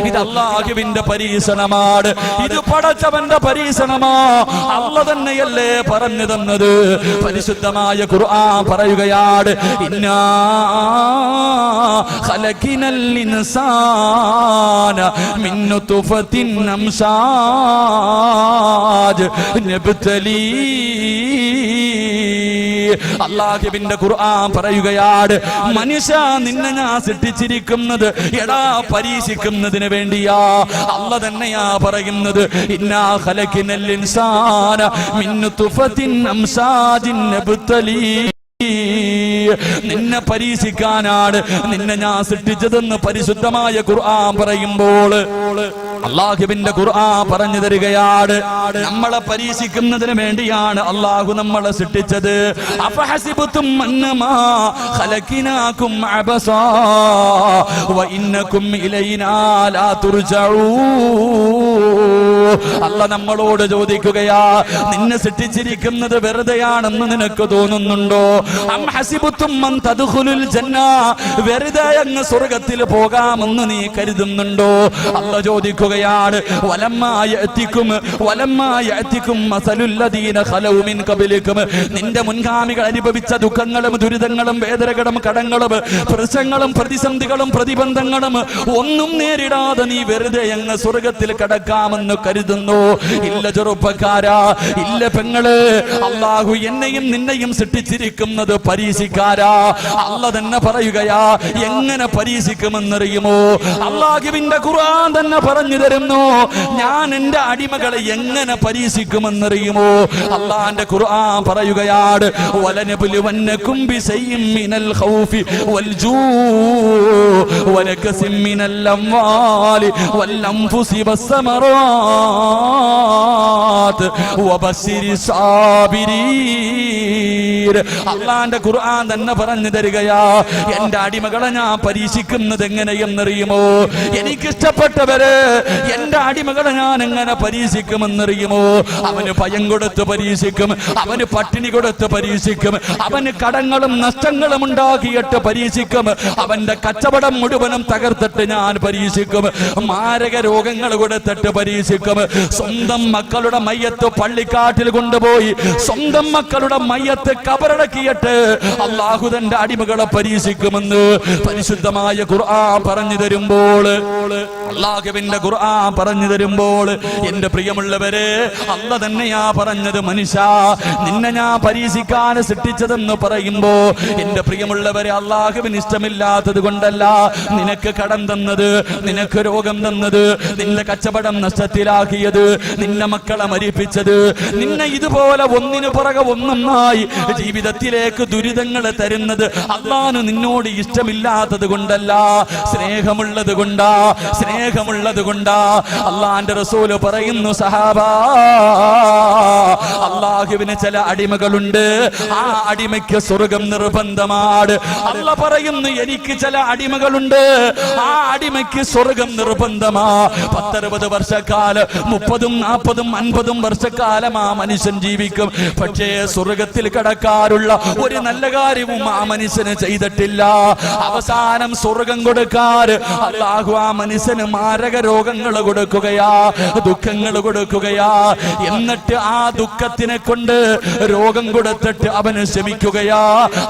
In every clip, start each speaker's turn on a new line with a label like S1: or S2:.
S1: ഇത് അല്ലാഹുവിന്റെ പരീക്ഷണമാണ്, ഇത് പടച്ചവന്റെ പരീക്ഷണമാ. അല്ലാഹു തന്നെയല്ലേ പറഞ്ഞു തന്നത്. പരിശുദ്ധമായ ഖുർആൻ പറയുകയാണ്, ഇന്നാ ഖലഖിനൽ ഇൻസാന മിൻ നുത്ഫത്തിൻ അംസാജ് നബ്തലീ. അല്ലാഹുവിന്റെ ഖുർആൻ പറയുകയാണ്, മനുഷ്യ നിന്നെ ഞാൻ സൃഷ്ടിച്ചിരിക്കുന്നത് എടാ പരീക്ഷിക്കുന്നതിന് വേണ്ടിയാ. അല്ലാഹു തന്നെയാ പറയുന്നത്, ഇന്നാ ഖലഖിനൽ ഇൻസാന മിൻ നുത്ഫത്തിൻ അംസാജിൻ നബ്തലീ. നിന്നെ പരീക്ഷിക്കാനാണ് നിന്നെ ഞാൻ സൃഷ്ടിച്ചതെന്ന് പരിശുദ്ധമായ ഖുർആൻ പറയുമ്പോൾ അല്ലാഹുവിന്റെ ഖുർആൻ പറഞ്ഞു തരികയാണ്, നമ്മളെ പരീക്ഷിക്കുന്നതിന് വേണ്ടിയാണ് അല്ലാഹു നമ്മളെ സൃഷ്ടിച്ചത്. അഫഹസിബതും അന്നമാ ഖലഖനാകും അബസാ വഇന്നകും ഇലൈനാ ലാ തുർജഊൻ. അല്ലാഹു നമ്മളോട് ചോദിക്കുകയാ, നിന്നെ സൃഷ്ടിച്ചിരിക്കുന്നത് വെറുതെയാണെന്ന് നിനക്ക് തോന്നുന്നുണ്ടോ? അം ഹസിബതും അൻ തദ്ഖുലുൽ ജന്ന, വെറുതെ അങ്ങ് സ്വർഗ്ഗത്തിൽ പോകാമെന്ന് നീ കരുതുന്നുണ്ടോ? അല്ലാഹു ചോദിക്കുകയാണ്, വലമ്മാ യഅതികും മസലുൽ ലദീന ഖലൗ മിൻ ഖബലികും, നിന്റെ മുൻഗാമികൾ അനുഭവിച്ച ദുഃഖങ്ങളും ദുരിതങ്ങളും വേദനകളും കടങ്ങളും പ്രശ്നങ്ങളും പ്രതിസന്ധികളും പ്രതിബന്ധങ്ങളും ഒന്നും നേരിടാതെ നീ വെറുതെ അങ്ങ് സ്വർഗ്ഗത്തിൽ കടക്കാമെന്ന് കരുതുന്നു? ഇല്ല ചെറുപ്പക്കാരാ, ഇല്ല പെങ്ങള്, അല്ലാഹു എന്നെയും നിന്നെയും സൃഷ്ടിച്ചിരിക്കുന്നത് പരീക്ഷിക്കാരാ. അല്ലാഹു തന്നെ പറയുകയാ, എങ്ങനെ പരീക്ഷിക്കുമെന്നറിയുമോ? അല്ലാഹുവിന്റെ ഖുർആൻ തന്നെ പറഞ്ഞു തരുന്നു, ഞാൻ എന്റെ അടിമകളെ എങ്ങനെ പരീക്ഷിക്കുമെന്നറിയുമോ? അല്ലാഹുവിന്റെ ഖുർആൻ പറയുകയാണ്, വലനബ്ലുവന്നകും ബിശൈഇൻ മിനൽ ഖൗഫി വൽ ജൂഇ വനകസിൻ മിനൽ അംവാലി വൽ അൻഫുസി വസ്സമറാത്ത് വബശ്ശിരിസ് സാബിരീൻ. അല്ലാഹുവിന്റെ ഖുർആൻ തന്നെ പറഞ്ഞു തരികയാ, എന്റെ അടിമകളെ ഞാൻ പരീക്ഷിക്കുന്നത് എങ്ങനെയെന്നറിയുമോ? എനിക്കിഷ്ടപ്പെട്ടവര് എന്റെ അടിമകളെ ഞാൻ എങ്ങനെ പരീക്ഷിക്കുമെന്നറിയുമോ? അവന് ഭയം കൊടുത്ത് പരീക്ഷിക്കും, അവന് പട്ടിണി കൊടുത്ത് പരീക്ഷിക്കും, അവന് കടങ്ങളും നഷ്ടങ്ങളും ഉണ്ടാക്കിയിട്ട് പരീക്ഷിക്കും, അവന്റെ കച്ചവടം മുഴുവനും തകർത്തിട്ട് ഞാൻ പരീക്ഷിക്കും, മാരക രോഗങ്ങൾ കൊടുത്തിട്ട് പരീക്ഷിക്കും, സ്വന്തം മക്കളുടെ മയ്യത്ത് പള്ളിക്കാട്ടിൽ കൊണ്ടുപോയി സ്വന്തം മക്കളുടെ മയ്യത്ത് കബറടക്കിയിട്ട് അല്ലാഹു തന്റെ അടിമകളെ പരീക്ഷിക്കുമെന്ന് പരിശുദ്ധമായ ഖുർആൻ പറഞ്ഞു തരുമ്പോൾ, അല്ലാഹുവിന്റെ ഖുർആൻ പറഞ്ഞു തരുമ്പോൾ, എന്റെ പ്രിയമുള്ളവരെ, അല്ലാഹു തന്നെയാ പറഞ്ഞത്, മനുഷ്യ നിന്നെ ഞാൻ പരീക്ഷിക്കാൻ സൃഷ്ടിച്ചതെന്ന് പറയുമ്പോ, എന്റെ പ്രിയമുള്ളവരെ, അല്ലാഹുവിന് ഇഷ്ടമില്ലാത്തത് കൊണ്ടല്ല നിനക്ക് കടം തന്നത്, നിനക്ക് രോഗം തന്നത്, നിന്റെ കച്ചവടം നഷ്ടത്തിലാക്കിയത്, നിന്റെ മക്കളെ മരിപ്പിച്ചത്, നിന്നെ ഇതുപോലെ ഒന്നിനു പുറകെ ഒന്നൊന്നായി ജീവിതത്തിലേക്ക് ദുരിതങ്ങൾ തരുന്നത് അല്ലാഹു നിന്നോട് ഇഷ്ടമില്ലാത്തത് കൊണ്ടല്ല, സ്നേഹമുള്ളത് കൊണ്ടാ, സ്നേഹമുള്ളത് കൊണ്ടാ. അല്ലാഹുവിന്റെ റസൂല് പറയുന്നു, സഹാബാ, അല്ലാഹുവിന് ചില അടിമകളുണ്ട്, ആ അടിമയ്ക്ക് സ്വർഗ്ഗം നിർബന്ധമാണ്. അല്ലാഹു പറയുന്നു, എനിക്ക് ചില അടിമകളുണ്ട്, ആ അടിമയ്ക്ക് സ്വർഗ്ഗം നിർബന്ധമാ. 10-60 വർഷക്കാലം, 30-40-50 വർഷക്കാലം ആ മനുഷ്യൻ ജീവിക്കും, പക്ഷേ സ്വർഗ്ഗത്തിൽ കടക്കാറുള്ള ഒരു നല്ല കാര്യവും ആ മനുഷ്യന് ചെയ്തിട്ടില്ല. അവസാനം സ്വർഗ്ഗം കൊടുക്കാറ് അല്ലാഹു ആ മനുഷ്യന് മാരക രോഗങ്ങൾ കൊടുക്കുകയാ, ദുഃഖങ്ങൾ കൊടുക്കുകയാ. എന്നിട്ട് ആ ദുഃഖത്തിനെ കൊണ്ട് രോഗം കൊടുത്തിട്ട് അവന് ശമിക്കുകയാ.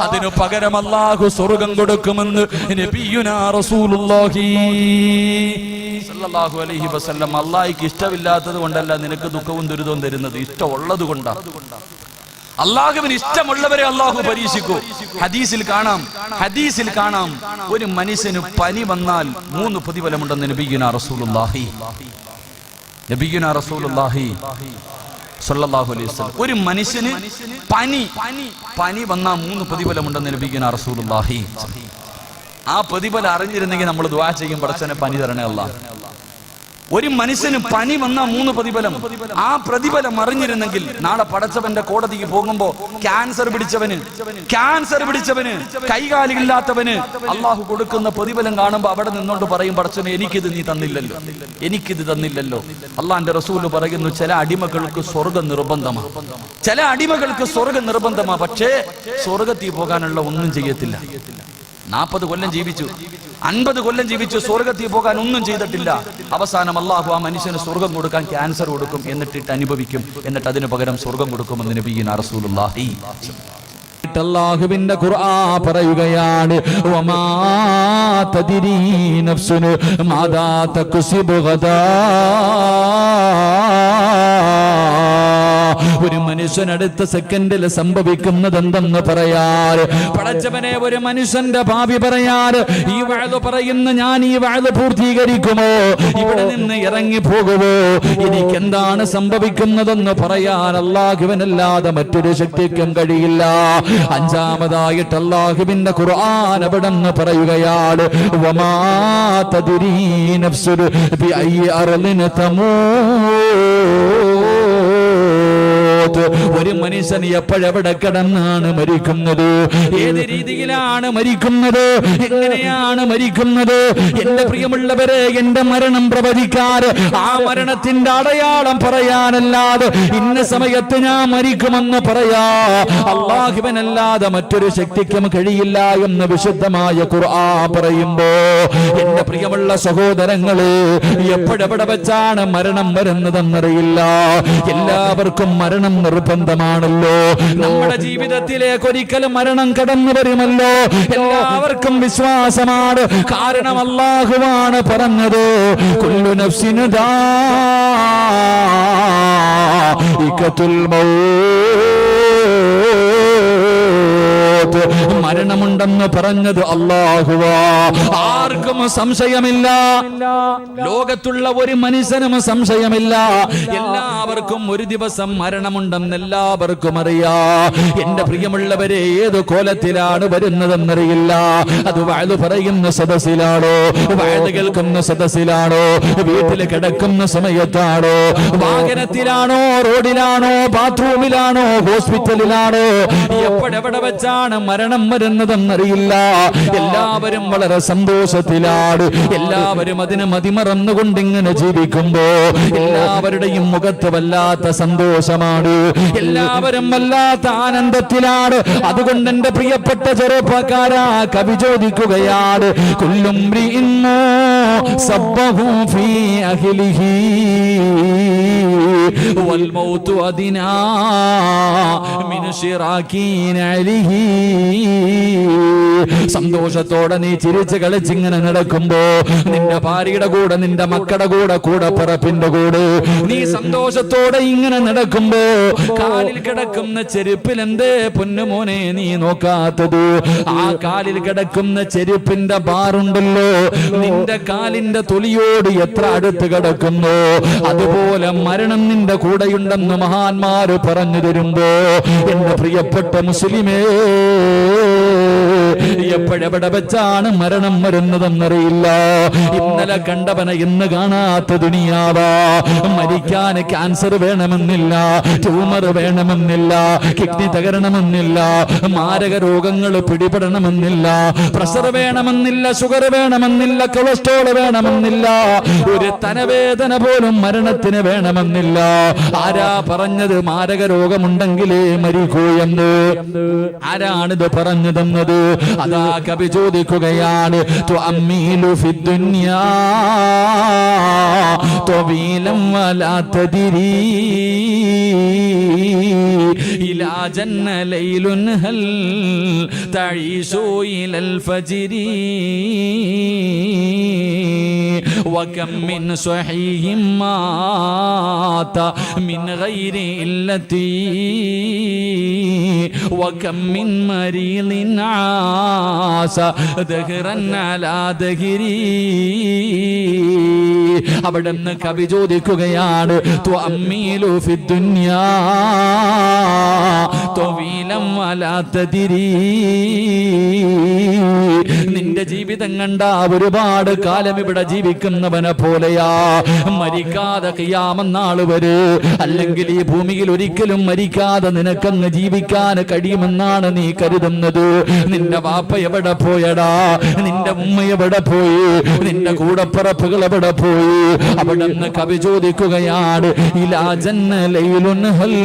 S1: അതിനു പകരം അല്ലാഹു സ്വർഗ്ഗം കൊടുക്കുമെന്ന് നബിയുനാ റസൂലുള്ളാഹി സല്ലല്ലാഹു അലൈഹി വസല്ലം. അല്ലാഹുവിന് ഇഷ്ടമില്ലാത്തത് കൊണ്ടല്ല നിനക്ക് ദുഃഖവും ദുരിതവും തരുന്നത്, ഇഷ്ടമുള്ളത് കൊണ്ടാ. അല്ലാഹുവിന് ഇഷ്ടമുള്ളവരെ അല്ലാഹു പരീക്ഷിക്കൂ. ഹദീസിൽ കാണാം ഒരു മനുഷ്യന് പനി വന്നാൽ 3 പ്രതിഫലമുണ്ടെന്ന് നബിയുനാ റസൂലുള്ളാഹി സല്ലല്ലാഹു അലൈഹി വസല്ലം. ഒരു മനുഷ്യന് പനി വന്നാൽ 3 പ്രതിഫലമുണ്ടെന്ന് നബിയുനാ റസൂലുള്ളാഹി. ആ പ്രതിഫലം അറിഞ്ഞിരുന്നെങ്കിൽ നമ്മൾ ദുആ ചെയ്യും, പടച്ചവനെ പനി തരണേ അല്ലാഹ്. ഒരു മനുഷ്യന് പനി വന്ന 3 പ്രതിഫലം. ആ പ്രതിഫലം അറിഞ്ഞിരുന്നെങ്കിൽ നാളെ പടച്ചവന്റെ കോടതിക്ക് പോകുമ്പോ ക്യാൻസർ പിടിച്ചവന് കൈകാലില്ലാത്തവന് അള്ളാഹു കൊടുക്കുന്ന പ്രതിഫലം കാണുമ്പോ അവിടെ നിന്നോണ്ട് പറയും, പടച്ചവനെ എനിക്കിത് നീ തന്നില്ലല്ലോ, എനിക്കിത് തന്നില്ലല്ലോ. അള്ളാന്റെ റസൂല് പറയുന്നു, ചില അടിമകൾക്ക് സ്വർഗ്ഗം നിർബന്ധമാ, പക്ഷേ സ്വർഗ്ഗത്തിൽ പോകാനുള്ള ഒന്നും ചെയ്യത്തില്ല. 40 കൊല്ലം ജീവിച്ചു, 50 കൊല്ലം ജീവിച്ചു, സ്വർഗത്തിൽ പോകാൻ ഒന്നും ചെയ്തിട്ടില്ല. അവസാനം അല്ലാഹു ആ മനുഷ്യന് സ്വർഗം കൊടുക്കാൻ ക്യാൻസർ കൊടുക്കും, എന്നിട്ട് അനുഭവിക്കും, എന്നിട്ട് അതിന് പകരം സ്വർഗം കൊടുക്കുമെന്ന് നബിയുനാ റസൂലുള്ളാഹി.
S2: അല്ലാഹുവിന്റെ ഖുർആൻ പറയുകയാണ്, വമാ തദ്രീ നഫ്സുൻ മാദാ തക്സിബു ഗദാ. ഒരു മനുഷ്യനടുത്ത സെക്കൻഡിൽ സംഭവിക്കുന്നത് എന്തെന്ന് പറയാൻ പടച്ചവനെ, ഒരു മനുഷ്യന്റെ ഭാവി പറയാൻ ഈ വഅദ് പറയുന്ന ഞാൻ ഈ വഅദ് പൂർത്തീകരിക്കുമോ, ഇവിടെ നിന്ന് ഇറങ്ങി പോകുമോ, എനിക്ക് എന്താണ് സംഭവിക്കുന്നതെന്ന് പറയാൻ അല്ലാഹുവിനല്ലാതെ മറ്റൊരു ശക്തിക്കും കഴിയില്ല. അഞ്ചാമതായിട്ട് അല്ലാഹുവിന്റെ ഖുർആൻ അവിടെന്ന് പറയുകയാണ്, വമാ തദ്രീ നഫ്സുൻ ബിഅയ്യി അർളിൻ തമൂത്. ഒരു മനുഷ്യൻ എപ്പോഴെവിടെ കിടന്നാണ് മരിക്കുന്നത്, ഏത് രീതിയിലാണ് മരിക്കുന്നത്, എങ്ങനെയാണ് മരിക്കുന്നത്? എന്റെ പ്രിയമുള്ളവരെ, എന്റെ മരണം പ്രവചിക്കാൻ, ആ മരണത്തിന്റെ അടയാളം പറയാനല്ലാതെ ഇന്ന സമയത്ത് ഞാൻ മരിക്കുമെന്ന് പറയാ അല്ലാഹുവിനല്ലാതെ മറ്റൊരു ശക്തിക്കും കഴിയില്ല എന്ന് വിശുദ്ധമായ ഖുർആൻ പറയുമ്പോ, എന്റെ പ്രിയമുള്ള സഹോദരങ്ങളെ, എപ്പോഴെവിടെ വെച്ചാണ് മരണം വരുന്നതെന്നറിയില്ല. എല്ലാവർക്കും മരണം നിർബന്ധമാണല്ലോ. നമ്മുടെ ജീവിതത്തിലേക്ക് ഒരിക്കലും മരണം കടന്നു വരുമല്ലോ. എല്ലാവർക്കും വിശ്വാസമാണ്. കാരണം അല്ലാഹുവാണ് പറഞ്ഞത്, കുല്ലു നഫ്സിൻ ദാഇഖത്തുൽ മൗത്ത്. മരണമുണ്ടെന്ന് പറഞ്ഞത് അല്ലാഹുവാ. ആർക്കും സംശയമില്ല, ലോകത്തുള്ള ഒരു മനുഷ്യനും സംശയമില്ല. എല്ലാവർക്കും ഒരു ദിവസം മരണമുണ്ടെന്ന് എല്ലാവർക്കും അറിയാ. എന്റെ പ്രിയമുള്ളവരെ, ഏത് കോലത്തിലാണ് വരുന്നതെന്നറിയില്ല. അത് വഅദ് പറയുന്ന സദസ്സിലാണോ, വഅദ് കേൾക്കുന്ന സദസ്സിലാണോ, വീട്ടിൽ കിടക്കുന്ന സമയത്താണോ, വാഹനത്തിലാണോ, റോഡിലാണോ, ബാത്റൂമിലാണോ, ഹോസ്പിറ്റലിലാണോ, എപ്പോഴെവിടെ വെച്ചാണ് മരണം വരുന്നതെന്നറിയില്ല. എല്ലാവരും വളരെ സന്തോഷത്തിലാണ്. എല്ലാവരും അതിന് മതിമറന്നുകൊണ്ട് ഇങ്ങനെ ജീവിക്കുമ്പോ എല്ലാവരുടെയും മുഖത്ത് വല്ലാത്ത സന്തോഷമാണ്, എല്ലാവരും വല്ലാത്ത ആനന്ദത്തിലാണ്. അതുകൊണ്ട് എന്റെ പ്രിയപ്പെട്ട ചെറുപ്പക്കാരാ, കവി ചോദിക്കുകയാണ്, കുല്ലും സബ്ബഹു ഫീ അഹ്ലിഹി വൽ മൗതു അദിനാ മിൻ ശിറാകീൻ അലിഹി. സന്തോഷത്തോടെ നീ ചിരിച്ച് കളിച്ചിങ്ങനെ നടക്കുമ്പോ, നിന്റെ ഭാര്യയുടെ കൂടെ, നിന്റെ മക്കളുടെ കൂടെ, കൂടെ പിറപ്പിന്റെ കൂടെ നീ സന്തോഷത്തോടെ ഇങ്ങനെ നടക്കുമ്പോ, കാലിൽ കിടക്കുന്ന ചെരുപ്പിൽ എന്തേ പൊന്നുമോനെ നീ നോക്കാത്തത്? ആ കാലിൽ കിടക്കുന്ന ചെരുപ്പിന്റെ ബാറുണ്ടല്ലോ, നിന്റെ കാലിന്റെ തൊലിയോട് എത്ര അടുത്ത് കിടക്കുന്നു, അതുപോലെ മരണം നിന്റെ കൂടെയുണ്ടെന്ന് മഹാന്മാര് പറഞ്ഞു തരുമ്പോ, എന്റെ പ്രിയപ്പെട്ട മുസ്ലിമേ, എപ്പോഴെവിടെ വെച്ചാണ് മരണം വരുന്നതെന്നറിയില്ല. ഇന്നലെ കണ്ടവനെ ഇന്ന് കാണാത്ത ദുനിയാവാ. മരിക്കാൻ ക്യാൻസർ വേണമെന്നില്ല, ട്യൂമർ വേണമെന്നില്ല, കിഡ്നി തകരണമെന്നില്ല, മാരക രോഗങ്ങൾ പിടിപെടണമെന്നില്ല, പ്രഷർ വേണമെന്നില്ല, ഷുഗർ വേണമെന്നില്ല, കൊളസ്ട്രോൾ വേണമെന്നില്ല, ഒരു തലവേദന പോലും മരണത്തിന് വേണമെന്നില്ല. ആരാ പറഞ്ഞത് മാരക രോഗമുണ്ടെങ്കിലേ മരിക്കൂ എന്ന്? ആരാണിത് പറഞ്ഞു തന്നത്? അതാ കവി ചോദിക്കുകയാണ്, തുഅമ്മീലു ഫിദ്ദുനിയാ ത്വബീലൻ വലാ തദ്രീ ഇലാ ജന്ന ലൈലുൻ ഹൽ തഈശു ഇലൽ ഫജ്രി വകം മിൻ സ്വഹീഹിൻ മാത മിൻ ഗൈരി ഇല്ലതി വകം മിൻ മരീദിൻ ആസ ദഹ്റൻ അലാ ദഹ്രി. അവിടുന്ന് കവി ചോദിക്കുകയാണ്, തുഅമ്മീലു ഫിദ്ദുനിയാ ത്വബീലൻ വലാ തദ്രീ. നിന്റെ ജീവിതം കണ്ട ഒരുപാട് കാലം ഇവിടെ ജീവിക്കുന്നവനെ പോലെയാ. മരിക്കാതെ ഖിയാമത്ത് വരെ, അല്ലെങ്കിൽ ഈ ഭൂമിയിൽ ഒരിക്കലും മരിക്കാതെ നിനക്കങ്ങ് ജീവിക്കാൻ കഴിയുമെന്നാണ് നീ കരുതുന്നത്? നിന്റെ വാപ്പ എവിടെ പോയടാ? നിന്റെ ഉമ്മ എവിടെ പോയി? നിന്റെ കൂടപ്പിറപ്പുകൾ എവിടെ പോയി? അവിടെ നിന്ന് കവി ചോദിക്കുകയാണ്, ഇലാ ജന്ന ലൈലുൻ ഹൽ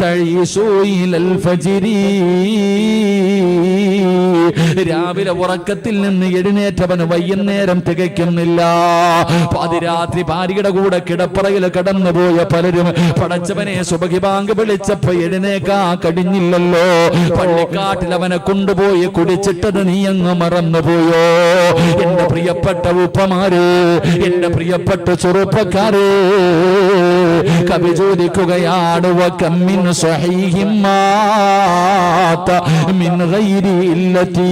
S2: തഈശു ഇലൽ ഫജ്രി. രാവിലെ ഉറക്കത്തിൽ നിന്ന് എഴുന്നേറ്റവന് വൈകുന്നേരം തികയ്ക്കുന്നില്ല. പാതിരാത്രി ഭാര്യയുടെ കൂടെ കിടപ്പറയിൽ കടന്നുപോയ പലരും പടച്ചവനെ സുബഹി ബാങ്ക് വിളിച്ചപ്പോ എഴുന്നേക്കാ കഴിഞ്ഞില്ലല്ലോ, പള്ളിക്കാട്ടിൽ അവനെ കൊണ്ടുപോയി കുടിച്ചിട്ടത് നീ അങ്ങ് മറന്നുപോയോ? എന്റെ പ്രിയപ്പെട്ട ഉപ്പമാര്, എന്റെ പ്രിയപ്പെട്ട ചെറുപ്പക്കാര്, കവി ചോദിക്കുകയാണ് വകമ്മിൻ സ്വഹീഹിൻ മാത മിൻ ഗൈരി ഇല്ലതി.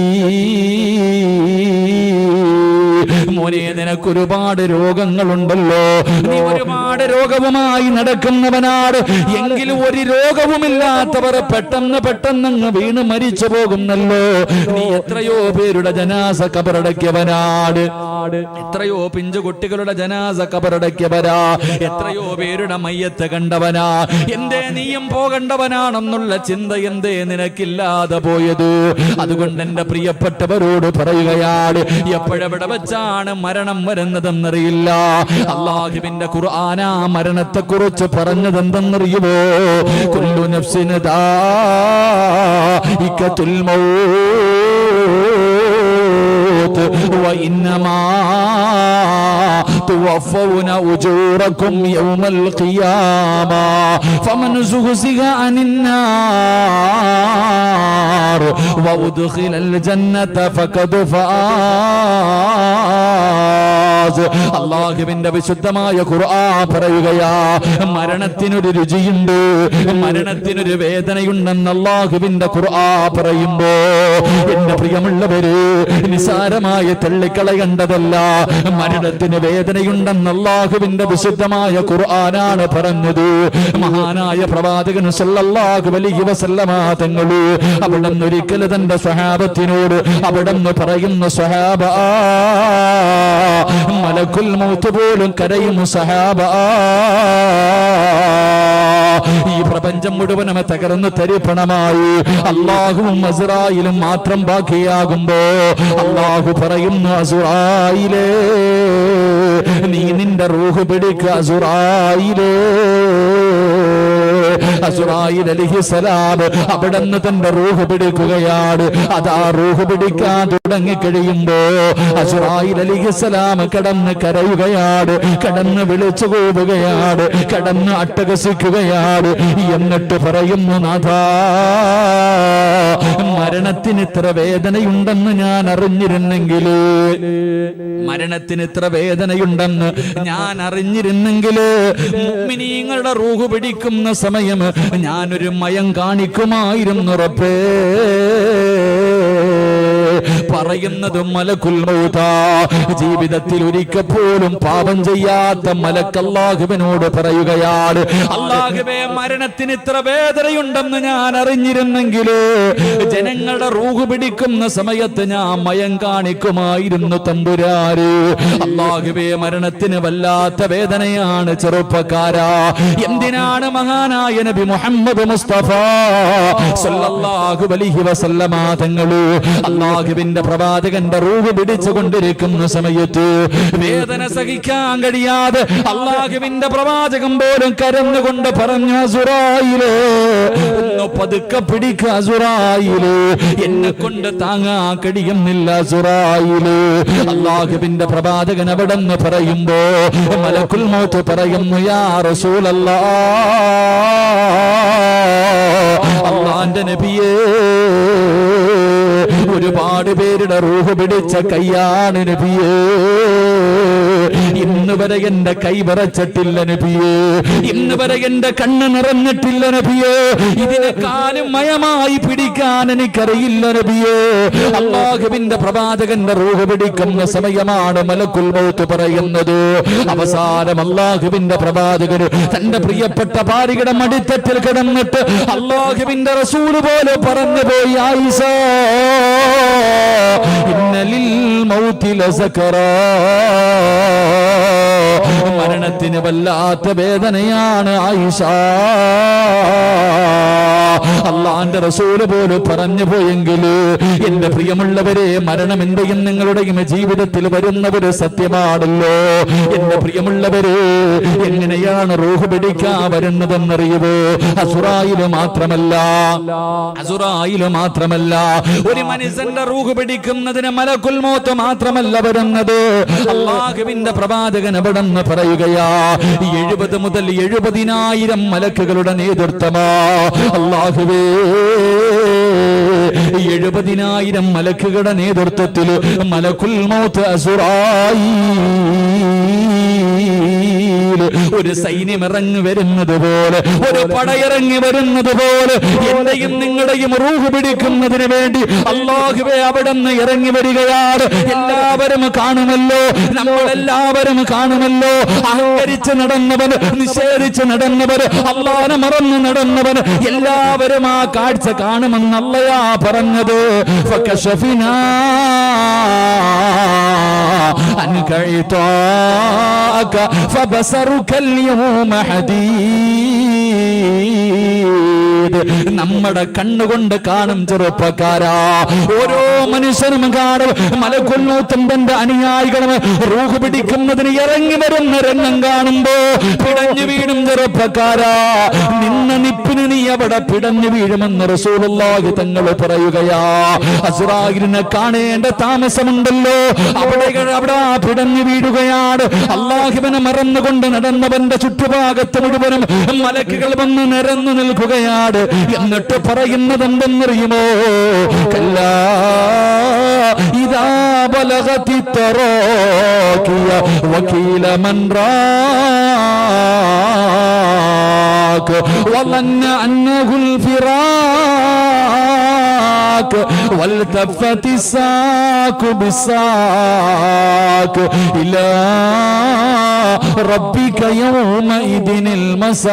S2: മോനെ, നിനക്ക് ഒരുപാട് രോഗങ്ങളുണ്ടല്ലോ, നീ ഒരുപാട് രോഗവുമായി നടക്കുന്നവനാണ്. എങ്കിലും ഒരു രോഗവുമില്ലാത്തവർ പെട്ടെന്ന് വീണ് മരിച്ചു പോകുന്നല്ലോ. നീ എത്രയോ പേരുടെ ജനാസ കബറടക്കിയവനാണ്, എത്രയോ പിഞ്ചുകുട്ടികളുടെ ജനാസ കബറടക്കിയവരാ, എത്രയോ പേരുടെ മയ്യത്ത് കണ്ടവനാ. എന്തേ നീയും പോകേണ്ടവനാണെന്നുള്ള ചിന്ത എന്തേ നിനക്കില്ലാതെ പോയത്? അതുകൊണ്ട് എന്റെ പ്രിയപ്പെട്ടവരോട് പറയുകയാണ്, എപ്പോഴെവിടെ വെച്ചാണ് മരണം വരുന്നതെന്നറിയില്ല. അല്ലാഹുവിന്റെ ഖുർആനാ മരണത്തെ കുറിച്ച് പറഞ്ഞതെന്തെന്നറിയുമോ? കുല്ലു നഫ്സിൻ ദാഇഖത്തുൽ മൗത്ത് വഇന്നമാ തുവഫൗന ഉജൂറകും യൗമൽ ഖിയാമ ഫമൻ സുഹ്സിഹ അനിൻ നാർ വഉദ്ഖിലൽ ജന്നത ഫഖദ് ഫാസ്. അല്ലാഹുവിന്റെ വിശുദ്ധമായ ഖുർആൻ പറയുകയാ, മരണത്തിനൊരു രുചിയുണ്ട്, മരണത്തിനൊരു വേദനയുണ്ടെന്ന് അല്ലാഹുവിന്റെ ഖുർആൻ പറയുമ്പോ എന്റെ പ്രിയമുള്ളവര്, നിസാരമായ തള്ളിക്കളയേണ്ടതല്ല. മരണത്തിന് വേദനയുണ്ടെന്ന് അല്ലാഹുവിന്റെ വിശുദ്ധമായ ഖുർആനാണ് പറഞ്ഞത്. മഹാനായ പ്രവാചകൻ സല്ലല്ലാഹു അലൈഹി വസല്ലമ തങ്ങൾ അവിടുന്ന് ഒരിക്കൽ തന്റെ സ്വഹാബത്തിനോട് അവിടുന്ന് പറയുന്ന, സ്വഹാബ, മലക്കുൽ മൗത്ത് പോലും കരയും സഹാബ, ഈ പ്രപഞ്ചം മുഴുവനും തകർന്ന് തരിപ്പണമായി അല്ലാഹുവും അസ്റായിലും മാത്രം ബാക്കിയാകുമ്പോ അല്ലാഹു പറയുന്നു, അസ്റായിലേ, നീ നിന്റെ റൂഹ് പിടിക്കുക. അസ്റായിലേ, അസ്റായിൽ അലൈഹിസ്സലാം അവിടുന്ന് തന്റെ റൂഹ് പിടിക്കുകയാണ്. അതാ റൂഹ് പിടിക്കാൻ തുടങ്ങി കഴിയുമ്പോ അസ്റായിൽ അലൈഹിസ്സലാം കടന്ന് കരയുകയാണ്, കടന്ന് വിളിച്ചു പോവുകയാണ്, കടന്ന് അട്ടഹസിക്കുകയാണ്. എന്നിട്ട് പറയുന്നു, നാഥാ, മരണത്തിന് ഇത്ര വേദനയുണ്ടെന്ന് ഞാൻ അറിഞ്ഞിരുന്നെങ്കിൽ, മരണത്തിന് ഇത്ര വേദനയുണ്ടെന്ന് ഞാൻ അറിഞ്ഞിരുന്നെങ്കിൽ മുഅ്മിനീങ്ങളുടെ റൂഹ് പിടിക്കുന്ന സമയം ഞാനൊരു മയം കാണിക്കുമായിരുന്നു റബ്ബേ. പറയുന്നത് മലക്കുൽ മൗതാ, ജീവിതത്തിൽ ഒരിക്കൽ പോലും പാപം ചെയ്യാത്ത മലക്ക് അല്ലാഹുവിനോട് പറയുകയാണ്, അല്ലാഹുവേ, മരണത്തിന് ഇത്ര വേദനയുണ്ടെന്ന് ഞാൻ അറിഞ്ഞിരുന്നെങ്കിൽ ജനങ്ങളുടെ റൂഹ് പിടിക്കുന്ന സമയത്ത് ഞാൻ മയം കാണിക്കുമായിരുന്നു തമ്പുരാര്. അല്ലാഹുവേ, മരണത്തിന് വല്ലാത്ത വേദനയാണ് ചെറുപ്പക്കാരാ. എന്തിനാണ് മഹാനായ നബി മുഹമ്മദ് മുസ്തഫ സല്ലല്ലാഹു അലൈഹി വസല്ലമ തങ്ങള് അല്ലാഹുവിന്റെ പ്രവാചകന്റെ റൂഹ് പിടിച്ചുകൊണ്ടിരിക്കുന്ന സമയത്ത് വേദന സഹിക്കാൻ കഴിയാതെ അല്ലാഹുവിന്റെ പ്രവാചകൻ പോലും കരഞ്ഞുകൊണ്ട് പറഞ്ഞു, അസ്റായിലേ, ഒന്ന് പതുക്കെ പിടിക്കുക അസ്റായിലേ, എന്നെ കൊണ്ട് താങ്ങാൻ കഴിയുന്നില്ല അസ്റായിലേ. അല്ലാഹുവിന്റെ പ്രവാചകൻ അവിടെ നിന്ന് പറയുമ്പോ മലക്കുൽ മൗത്ത് പറയുന്നു, യാ റസൂലല്ലാഹ്, അല്ലാഹുവിന്റെ നബിയേ, ഒരുപാട് പേരുടെ റൂഹ് പിടിച്ച കയ്യാണ് നബിയേ, ഇന്ന് വരെ എന്റെ കൈ വിറച്ചിട്ടില്ല നബിയേ, ഇന്ന് വരെ എന്റെ കണ്ണ് നിറഞ്ഞിട്ടില്ല നബിയേ, ഇതിനെക്കാളും മയമായി പിടിക്കാൻ എനിക്കറിയില്ല നബിയേ. അല്ലാഹുവിന്റെ പ്രവാചകന്റെ റൂഹ് പിടിക്കുന്ന സമയമാണ് മലക്കുൽ മൗത്ത് പറയുന്നത്. അവസാനം അല്ലാഹുവിന്റെ പ്രവാചകൻ തന്റെ പ്രിയപ്പെട്ട ഭാര്യയുടെ മടിത്തട്ടിൽ കിടന്നിട്ട് അല്ലാഹുവിന്റെ റസൂൽ പോലെ പറഞ്ഞു പോയി, ആയിഷ, ഇന്നലിൽ മൗതി ലസകറാ. മരണത്തിന് വല്ലാത്ത വേദനയാണ് ആയിഷ. അള്ളാന്റെ റസൂല് പോലും പറഞ്ഞു പോയെങ്കിൽ എന്റെ പ്രിയമുള്ളവരെ, മരണം എന്റെയും നിങ്ങളുടെയും ജീവിതത്തിൽ വരുന്ന ഒരു സത്യമാണല്ലോ. എന്റെ പ്രിയമുള്ളവരെ, എങ്ങനെയാണ് റൂഹ് പിടിക്കാൻ വരുന്നതെന്നറിയുമോ? അസുറായില് മാത്രമല്ല ഒരു മനുഷ്യന്റെ റൂഹ് പിടിക്കുന്നതിന് മലക്കുൽ മൗത്ത് മാത്രമല്ല വരുന്നത്. അല്ലാഹുവിന്റെ പ്രവാചകൻ അവിടെ നിന്ന് പറയുകയാ, 70 മുതൽ 70,000 മലക്കുകളുടെ നേതൃത്വമാ. അല്ലാഹുവേ, 70,000 മലക്കുകളുടെ നേതൃത്വത്തിൽ മലക്കുൽ മൗത്ത് അസുറായീൽ ഒരു സൈന്യം ഇറങ്ങി വരുന്നത് പോലെ, ഒരു പടയിറങ്ങി വരുന്നത് പോലെ എന്റെയും നിങ്ങളുടെയും റൂഹ് പിടിക്കുന്നതിന് വേണ്ടി അല്ലാഹുവേ അവിടെ നിന്ന് ഇറങ്ങി വരികയാണ്. എല്ലാവരും കാണുമല്ലോ, നമ്മളെല്ലാവരും കാണുമല്ലോ. അഹങ്കരിച്ച് നടന്നവൻ, നിഷേധിച്ച് നടന്നവൻ, അല്ലാഹുവിനെ മറന്ന് നടന്നവൻ, എല്ലാവരും ആ കാഴ്ച കാണുമെന്ന് അല്ലയാ പറഞ്ഞത്. ഫകശഫിനാ അൻക ഇതാക ഫബസറുക അൽയൗമ ഹദീദ്. നമ്മുടെ കണ്ണുകൊണ്ട് കാണും ചെറുപ്പക്കാരാ, ഓരോ മനുഷ്യനും കാണും. മലക്കുൽ മൗത്തും തന്റെ അനുയായികളും റൂഹ് പിടിക്കുന്നതിന് ഇറങ്ങി വരുന്ന രംഗം കാണുമ്പോ പിടഞ്ഞു വീഴും ചെറുപ്പക്കാരാ. നിന്ന നിപ്പിന് നീ അവിടെ പിടഞ്ഞു വീഴുമെന്ന് റസൂലുള്ളാഹി തങ്ങൾ പറയുകയാ. അസ്റായിലിനെ കാണേണ്ട താമസമുണ്ടല്ലോ, അവിടെ പിടഞ്ഞു വീഴുകയാണ്. അല്ലാഹുവിനെ മറന്നുകൊണ്ട് നടന്നവന്റെ ചുറ്റുഭാഗത്ത് മുഴുവനും മലക്കുകൾ വന്ന് നിരന്നു നിൽക്കുകയാണ്. എന്നിട്ട് പറയുന്നത് എന്തെന്നറിയുമോ? കല്ലാ ഇദാ ബലഗതി തറാഖിയ വകീല മൻ റാഖ വളന്ന അന്നഹുൽ ഫിറാഖ വൽതഫതി സാഖു ബിസാഖ ഇലാ റബ്ബിക യൗമഇദിനിൽ മസാഖ.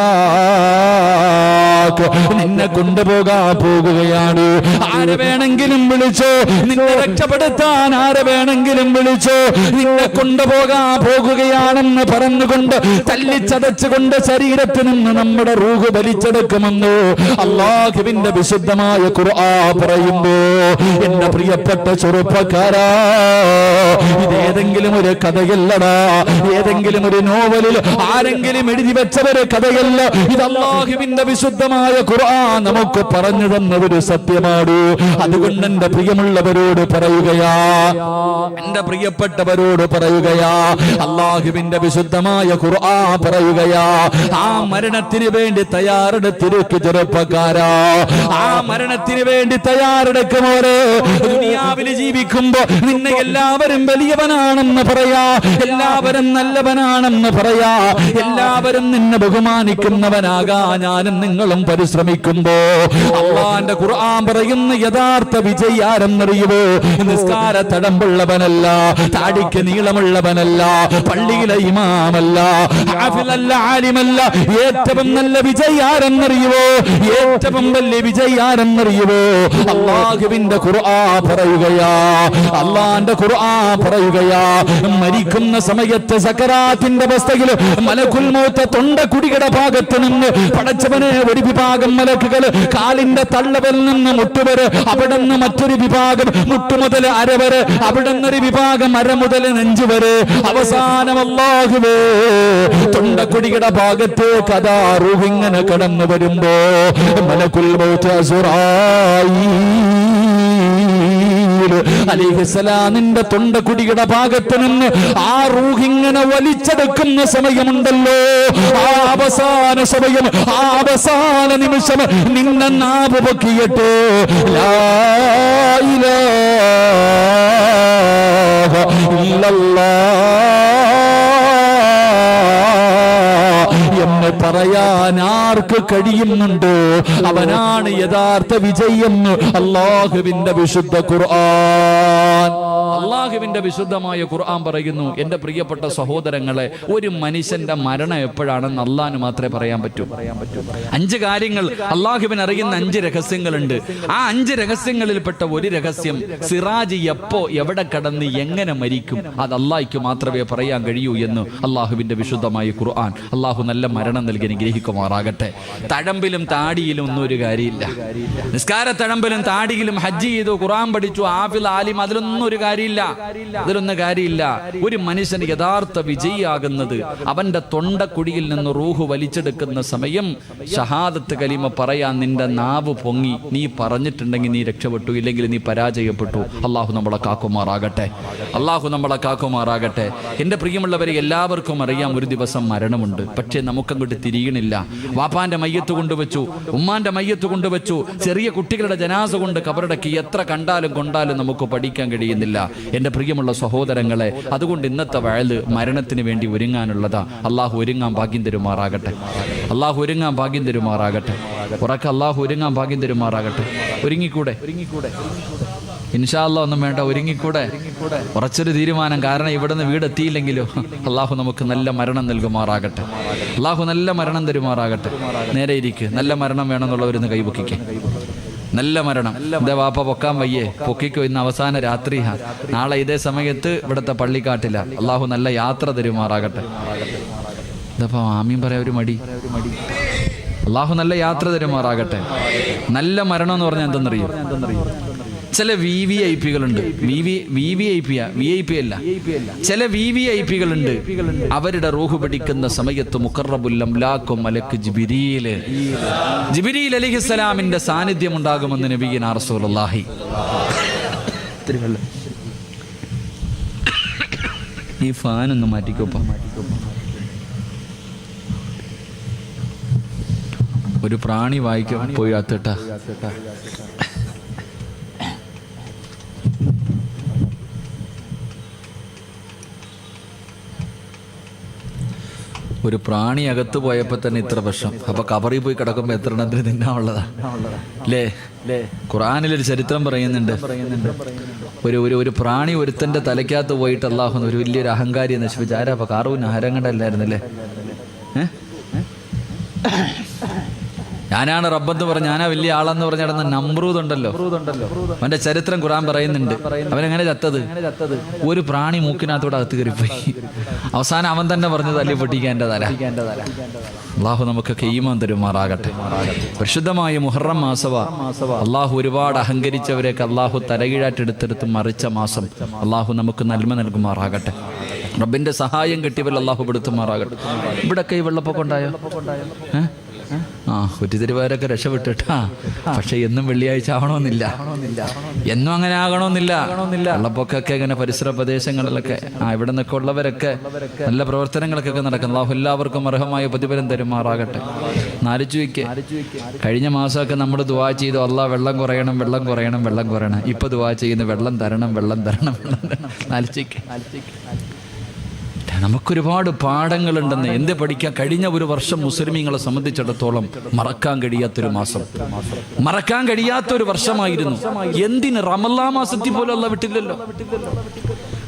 S2: നിന്നെ കൊണ്ടുപോകാൻ പോകുകയാണ്. ആരെ വേണമെങ്കിലും വിളിച്ചോ, നിന്നെ രക്ഷപ്പെടുത്താൻ ആരെ വേണമെങ്കിലും വിളിച്ചോ. നിന്നെ കൊണ്ടുപോകാൻ പോകുകയാണെന്ന് പറഞ്ഞുകൊണ്ട് തല്ലിച്ചതച്ചുകൊണ്ട് ശരീരത്തിൽ നിന്ന് നമ്മുടെ റൂഹ് വലിച്ചെടുക്കുമെന്ന് അല്ലാഹുവിന്റെ വിശുദ്ധമായ ഖുർആൻ പറയുമ്പോ, എന്റെ പ്രിയപ്പെട്ട ചെറുപ്പക്കാരാ, ഇതേതെങ്കിലും ഒരു കഥയല്ലടാ, ഏതെങ്കിലും ഒരു നോവലിൽ ആരെങ്കിലും എഴുതി വെച്ചവരെ കഥയല്ല. ഇത് അല്ലാഹുവിന്റെ വിശുദ്ധമായ ഖുർആൻ നമുക്ക് പറഞ്ഞു തന്ന ഒരു സത്യമാണ്. അതുകൊണ്ട് എന്റെ പ്രിയമുള്ളവരോട് പറയുകയാ, എന്റെ പ്രിയപ്പെട്ടവരോട് പറയുകയാ, അല്ലാഹുവിന്റെ വിശുദ്ധമായ ഖുർആൻ പറയുകയാ, ആ മരണത്തിന് വേണ്ടി തയ്യാറെടുത്തിരിക്കു ചെറുപ്പക്കാരാ. ആ മരണത്തിന് വേണ്ടി തയ്യാറെടുക്കുമോരെ. ദുനിയാവിൽ ജീവിക്കുമ്പോ നിന്നെ എല്ലാവരും വലിയവനാണെന്ന് പറയാ, എല്ലാവരും നല്ലവനാണെന്ന് പറയാ, എല്ലാവരും നിന്നെ ബഹുമാനിക്കുന്നവനാകാ ഞാനും നിങ്ങളും പരിശ്രമിക്കുമ്പോ അല്ലാഹുവിന്റെ ഖുർആൻ പറയുന്ന യഥാർത്ഥ വിജയി ആരെന്നറിയുമോ? നിസ്കാര തടമ്പുള്ളവനല്ല, താടിക്ക് നീളമുള്ളവനല്ല, പള്ളിയിലെ ഇമാമല്ല, ഹാഫിളല്ല, ആലിമല്ല. ഏറ്റവും നല്ല വിജയി ആരെന്നറിയുമോ? ഏറ്റവും വലിയ വിജയി ആരെന്നറിയുമോ? അല്ലാഹുവിന്റെ ഖുർആൻ പറയുകയാ, അല്ലാഹുവിന്റെ ഖുർആൻ പറയുകയാ, മരിക്കുന്ന സമയത്ത് സക്കറാത്തിന്റെ അവസ്ഥയിൽ മലക്കുൽ മൗത്ത് തൊണ്ടക്കുടിയുടെ ഭാഗത്ത് നിന്ന് പടച്ചവനെ ഒരു വിഭാഗം മലക്കുകൾ കാലിന്റെ തള്ളവൽ നിന്ന് മുട്ടുവരെ, അവിടെ നിന്ന് മറ്റൊരു വിഭാഗം മുട്ടുമുതൽ അരവരെ, അവിടെ നിന്നൊരു വിഭാഗം അര മുതൽ നെഞ്ചു വരെ, അവസാനം അല്ലാഹുവേ തൊണ്ടക്കുടിയുടെ ഭാഗത്തേക്ക് അതാ റൂഹ് ഇങ്ങനെ കടന്നു വരുമ്പോ മലക്കുൽ മൗത്ത് അസ്റായീൽ അലൈഹിസ്സലാമിന്റെ തൊണ്ടക്കുടിയുടെ ഭാഗത്ത് നിന്ന് ആ റൂഹ് ഇങ്ങനെ വലിച്ചെടുക്കുന്ന സമയമുണ്ടല്ലോ, ആ അവസാന സമയം, ആ അവസാന നിമിഷം നിന്നെ നാവ് പൊക്കിയിട്ട് ലാ ഇലാഹ ഇല്ലല്ലാഹ് എന്ന് പറയാൻ ആർക്ക് കഴിയുന്നുണ്ടോ അവനാണ് യഥാർത്ഥ വിജയെന്ന് അല്ലാഹുവിന്റെ വിശുദ്ധ ഖുർആൻ. അള്ളാഹുവിന്റെ വിശുദ്ധമായ ഖുർആൻ പറയുന്നു, എൻ്റെ പ്രിയപ്പെട്ട സഹോദരങ്ങളെ, ഒരു മനുഷ്യന്റെ മരണം എപ്പോഴാണെന്ന് അള്ളാഹ്ന് മാത്രമേ പറയാൻ പറ്റൂ. 5 കാര്യങ്ങൾ അള്ളാഹുവിന് അറിയുന്ന 5 രഹസ്യങ്ങളുണ്ട്. ആ 5 രഹസ്യങ്ങളിൽപ്പെട്ട ഒരു രഹസ്യം, സിറാജ് എപ്പോ എവിടെ കടന്ന് എങ്ങനെ മരിക്കും, അത് അള്ളാഹ്ക്ക് മാത്രമേ പറയാൻ കഴിയൂ എന്ന് അള്ളാഹുവിന്റെ വിശുദ്ധമായ ഖുർആൻ. അള്ളാഹു നല്ല മരണം നൽകി അനുഗ്രഹിക്കുമാറാകട്ടെ. തഴമ്പിലും താടിയിലും ഒന്നും ഒരു കാര്യമില്ല. നിസ്കാര തഴമ്പിലും താടിയിലും ഹജ്ജ് ചെയ്തു, ഖുർആൻ പഠിച്ചു, ആഫിൽ ആലിം, അതിലൊന്നും ഒരു കാര്യമില്ല. ഒരു മനുഷ്യൻ യഥാർത്ഥ വിജയിയാകുന്നത് അവന്റെ തൊണ്ടക്കുടിയിൽ നിന്ന് റൂഹ് വലിച്ചെടുക്കുന്ന സമയം ഷഹാദത്ത് കലിമ പറയാൻ നിന്റെ നാവ് പൊങ്ങി നീ പറഞ്ഞിട്ടുണ്ടെങ്കിൽ നീ രക്ഷപ്പെട്ടു, ഇല്ലെങ്കിൽ നീ പരാജയപ്പെട്ടു. അള്ളാഹു നമ്മളെ കാക്കുമാറാകട്ടെ. എൻ്റെ പ്രിയമുള്ളവരെ, എല്ലാവർക്കും അറിയാം ഒരു ദിവസം മരണമുണ്ട്. പക്ഷേ നമുക്കങ്ങോട്ട് തിരിയണില്ല. വാപ്പാന്റെ മയ്യത്ത് കൊണ്ടുവച്ചു, ഉമ്മാന്റെ മയ്യത്ത് കൊണ്ടുവച്ചു, ചെറിയ കുട്ടികളുടെ ജനാസ കൊണ്ട് കബറടക്കി, എത്ര കണ്ടാലും കൊണ്ടാലും നമുക്ക് പഠിക്കാൻ കഴിയുന്നില്ല. എൻ്റെ പ്രിയമുള്ള സഹോദരങ്ങളെ, അതുകൊണ്ട് ഇന്നത്തെ വയല് മരണത്തിന് വേണ്ടി ഒരുങ്ങാനുള്ളതാ. അള്ളാഹു ഒരുങ്ങാൻ ഭാഗ്യം തരുമാറാകട്ടെ. ഉറക്കെ അള്ളാഹു ഒരുങ്ങാൻ ഭാഗ്യം തരുമാറാകട്ടെ. ഒരുങ്ങിക്കൂടെ? ഇൻഷാ അല്ലാഹ് ഒന്നും വേണ്ട, ഒരുങ്ങിക്കൂടെ? ഉറച്ചൊരു തീരുമാനം. കാരണം ഇവിടുന്ന് വീടെത്തിയില്ലെങ്കിലോ അള്ളാഹു നമുക്ക് നല്ല മരണം നൽകുമാറാകട്ടെ. അള്ളാഹു നല്ല മരണം തരുമാറാകട്ടെ. നേരെ ഇരിക്ക്. നല്ല മരണം വേണമെന്നുള്ളവരൊന്ന് കൈപൊക്കിക്കേ. നല്ല മരണം. എന്താ വാപ്പ പൊക്കാൻ വയ്യേ? പൊക്കിക്കോ. ഇന്ന് അവസാന രാത്രിയാ. നാളെ ഇതേ സമയത്ത് ഇവിടുത്തെ പള്ളിക്കാട്ടില്ല. അള്ളാഹു നല്ല യാത്ര തരുമാറാകട്ടെ. ഇതപ്പോ ആമീൻ പറയാ ഒരു മടി. അള്ളാഹു നല്ല യാത്ര തരുമാറാകട്ടെ. നല്ല മരണം എന്ന് പറഞ്ഞാൽ എന്തെന്നറിയോ? ചില VVIP കളുണ്ട്. VIP അല്ല, ചില VVIP കളുണ്ട്. അവരുടെ റൂഹ് പിടിക്കുന്ന സമയത്ത് മുഖറബുൽ അംലാക്കും മലക്ക് ജിബ്രീൽ അലൈഹിസ്സലാമിന്റെ സാന്നിധ്യം ഉണ്ടാകുമെന്ന് നബിയുനാ റസൂലുള്ളാഹി. ഈ ഫാൻ ഒന്ന് മാറ്റിക്കോപ്പാ. ഒരു പ്രാണി വായിക്കാൻ പോയി അത്തിട്ട. ഒരു പ്രാണി അകത്ത് പോയപ്പോൾ തന്നെ ഇത്ര പ്രശ്നം. അപ്പൊ കബറിൽ പോയി കിടക്കുമ്പോൾ എത്ര എണ്ണത്തിന് തിന്നാനുള്ളതാ അല്ലേ? ഖുർആനിലൊരു ചരിത്രം പറയുന്നുണ്ട്. ഒരു പ്രാണി ഒരുത്തന്റെ തലയ്ക്കകത്ത് പോയിട്ട് അല്ലാഹു ഒരു വലിയൊരു അഹങ്കാരിയെ നശിപ്പിച്ചു. ആരാ? അപ്പൊ കാറൂന് ആരങ്ങണ്ടല്ലായിരുന്നല്ലേ? ഞാനാണ് റബ്ബെന്ന് പറഞ്ഞ്, ഞാനാ വലിയ ആളെന്ന് പറഞ്ഞ നടന്ന നമ്രൂദ് ഉണ്ടല്ലോ, അവന്റെ ചരിത്രം ഖുർആൻ പറയുന്നുണ്ട്. അവനെങ്ങനെ ചത്തത്? ഒരു പ്രാണി മൂക്കിനകത്തൂടെ അകത്ത് കയറിപ്പോയി. അവസാനം അവൻ തന്നെ പറഞ്ഞു തല്ലി പൊട്ടിക്കാൻ എൻ്റെ തല. അള്ളാഹു നമുക്കൊക്കെ ഈമാൻ തരുമാറാകട്ടെ. പരിശുദ്ധമായ മുഹറം മാസവ. അള്ളാഹു ഒരുപാട് അഹങ്കരിച്ചവരെയൊക്കെ അള്ളാഹു തലകീഴാറ്റെടുത്തെടുത്ത് മറിച്ച മാസം. അള്ളാഹു നമുക്ക് നന്മ നൽകുമാറാകട്ടെ. റബ്ബിന്റെ സഹായം കിട്ടിയവർ അള്ളാഹു പെടുത്തുമാറാകട്ടെ. ഇവിടൊക്കെ ഈ വെള്ളപ്പൊക്കം ഉണ്ടായോ? കുറ്റിത്തിരുവാരൊക്കെ രക്ഷപ്പെട്ടിട്ടാ. പക്ഷെ എന്നും വെള്ളിയാഴ്ച ആവണമെന്നില്ല, എന്നും അങ്ങനെ ആകണമെന്നില്ല. വെള്ളപ്പൊക്കൊക്കെ ഇങ്ങനെ പരിസര പ്രദേശങ്ങളിലൊക്കെ ഇവിടെ നിന്നൊക്കെ ഉള്ളവരൊക്കെ നല്ല പ്രവർത്തനങ്ങളൊക്കെ നടക്കുന്നു. അല്ലാഹു എല്ലാവർക്കും അർഹമായ പ്രതിഫലം തരുമാറാകട്ടെ. നാലിച്ചുവയ്ക്ക് കഴിഞ്ഞ മാസമൊക്കെ നമ്മൾ ദുആ ചെയ്തു, അല്ലാഹ് വെള്ളം കുറയണം. ഇപ്പൊ ദുആ ചെയ്യുന്നു, വെള്ളം തരണം. നാലിച്ചുവയ്ക്ക്. നമുക്കൊരുപാട് പാഠങ്ങളുണ്ടെന്ന്. എന്ത് പഠിക്കാൻ? കഴിഞ്ഞ ഒരു വർഷം മുസ്ലിമീങ്ങളെ സംബന്ധിച്ചിടത്തോളം മറക്കാൻ കഴിയാത്തൊരു മാസം, മറക്കാൻ കഴിയാത്തൊരു വർഷമായിരുന്നു. എന്തിന്? റമളാൻ മാസത്തിൽ പോലും അല്ലാഹ് വിട്ടില്ലല്ലോ.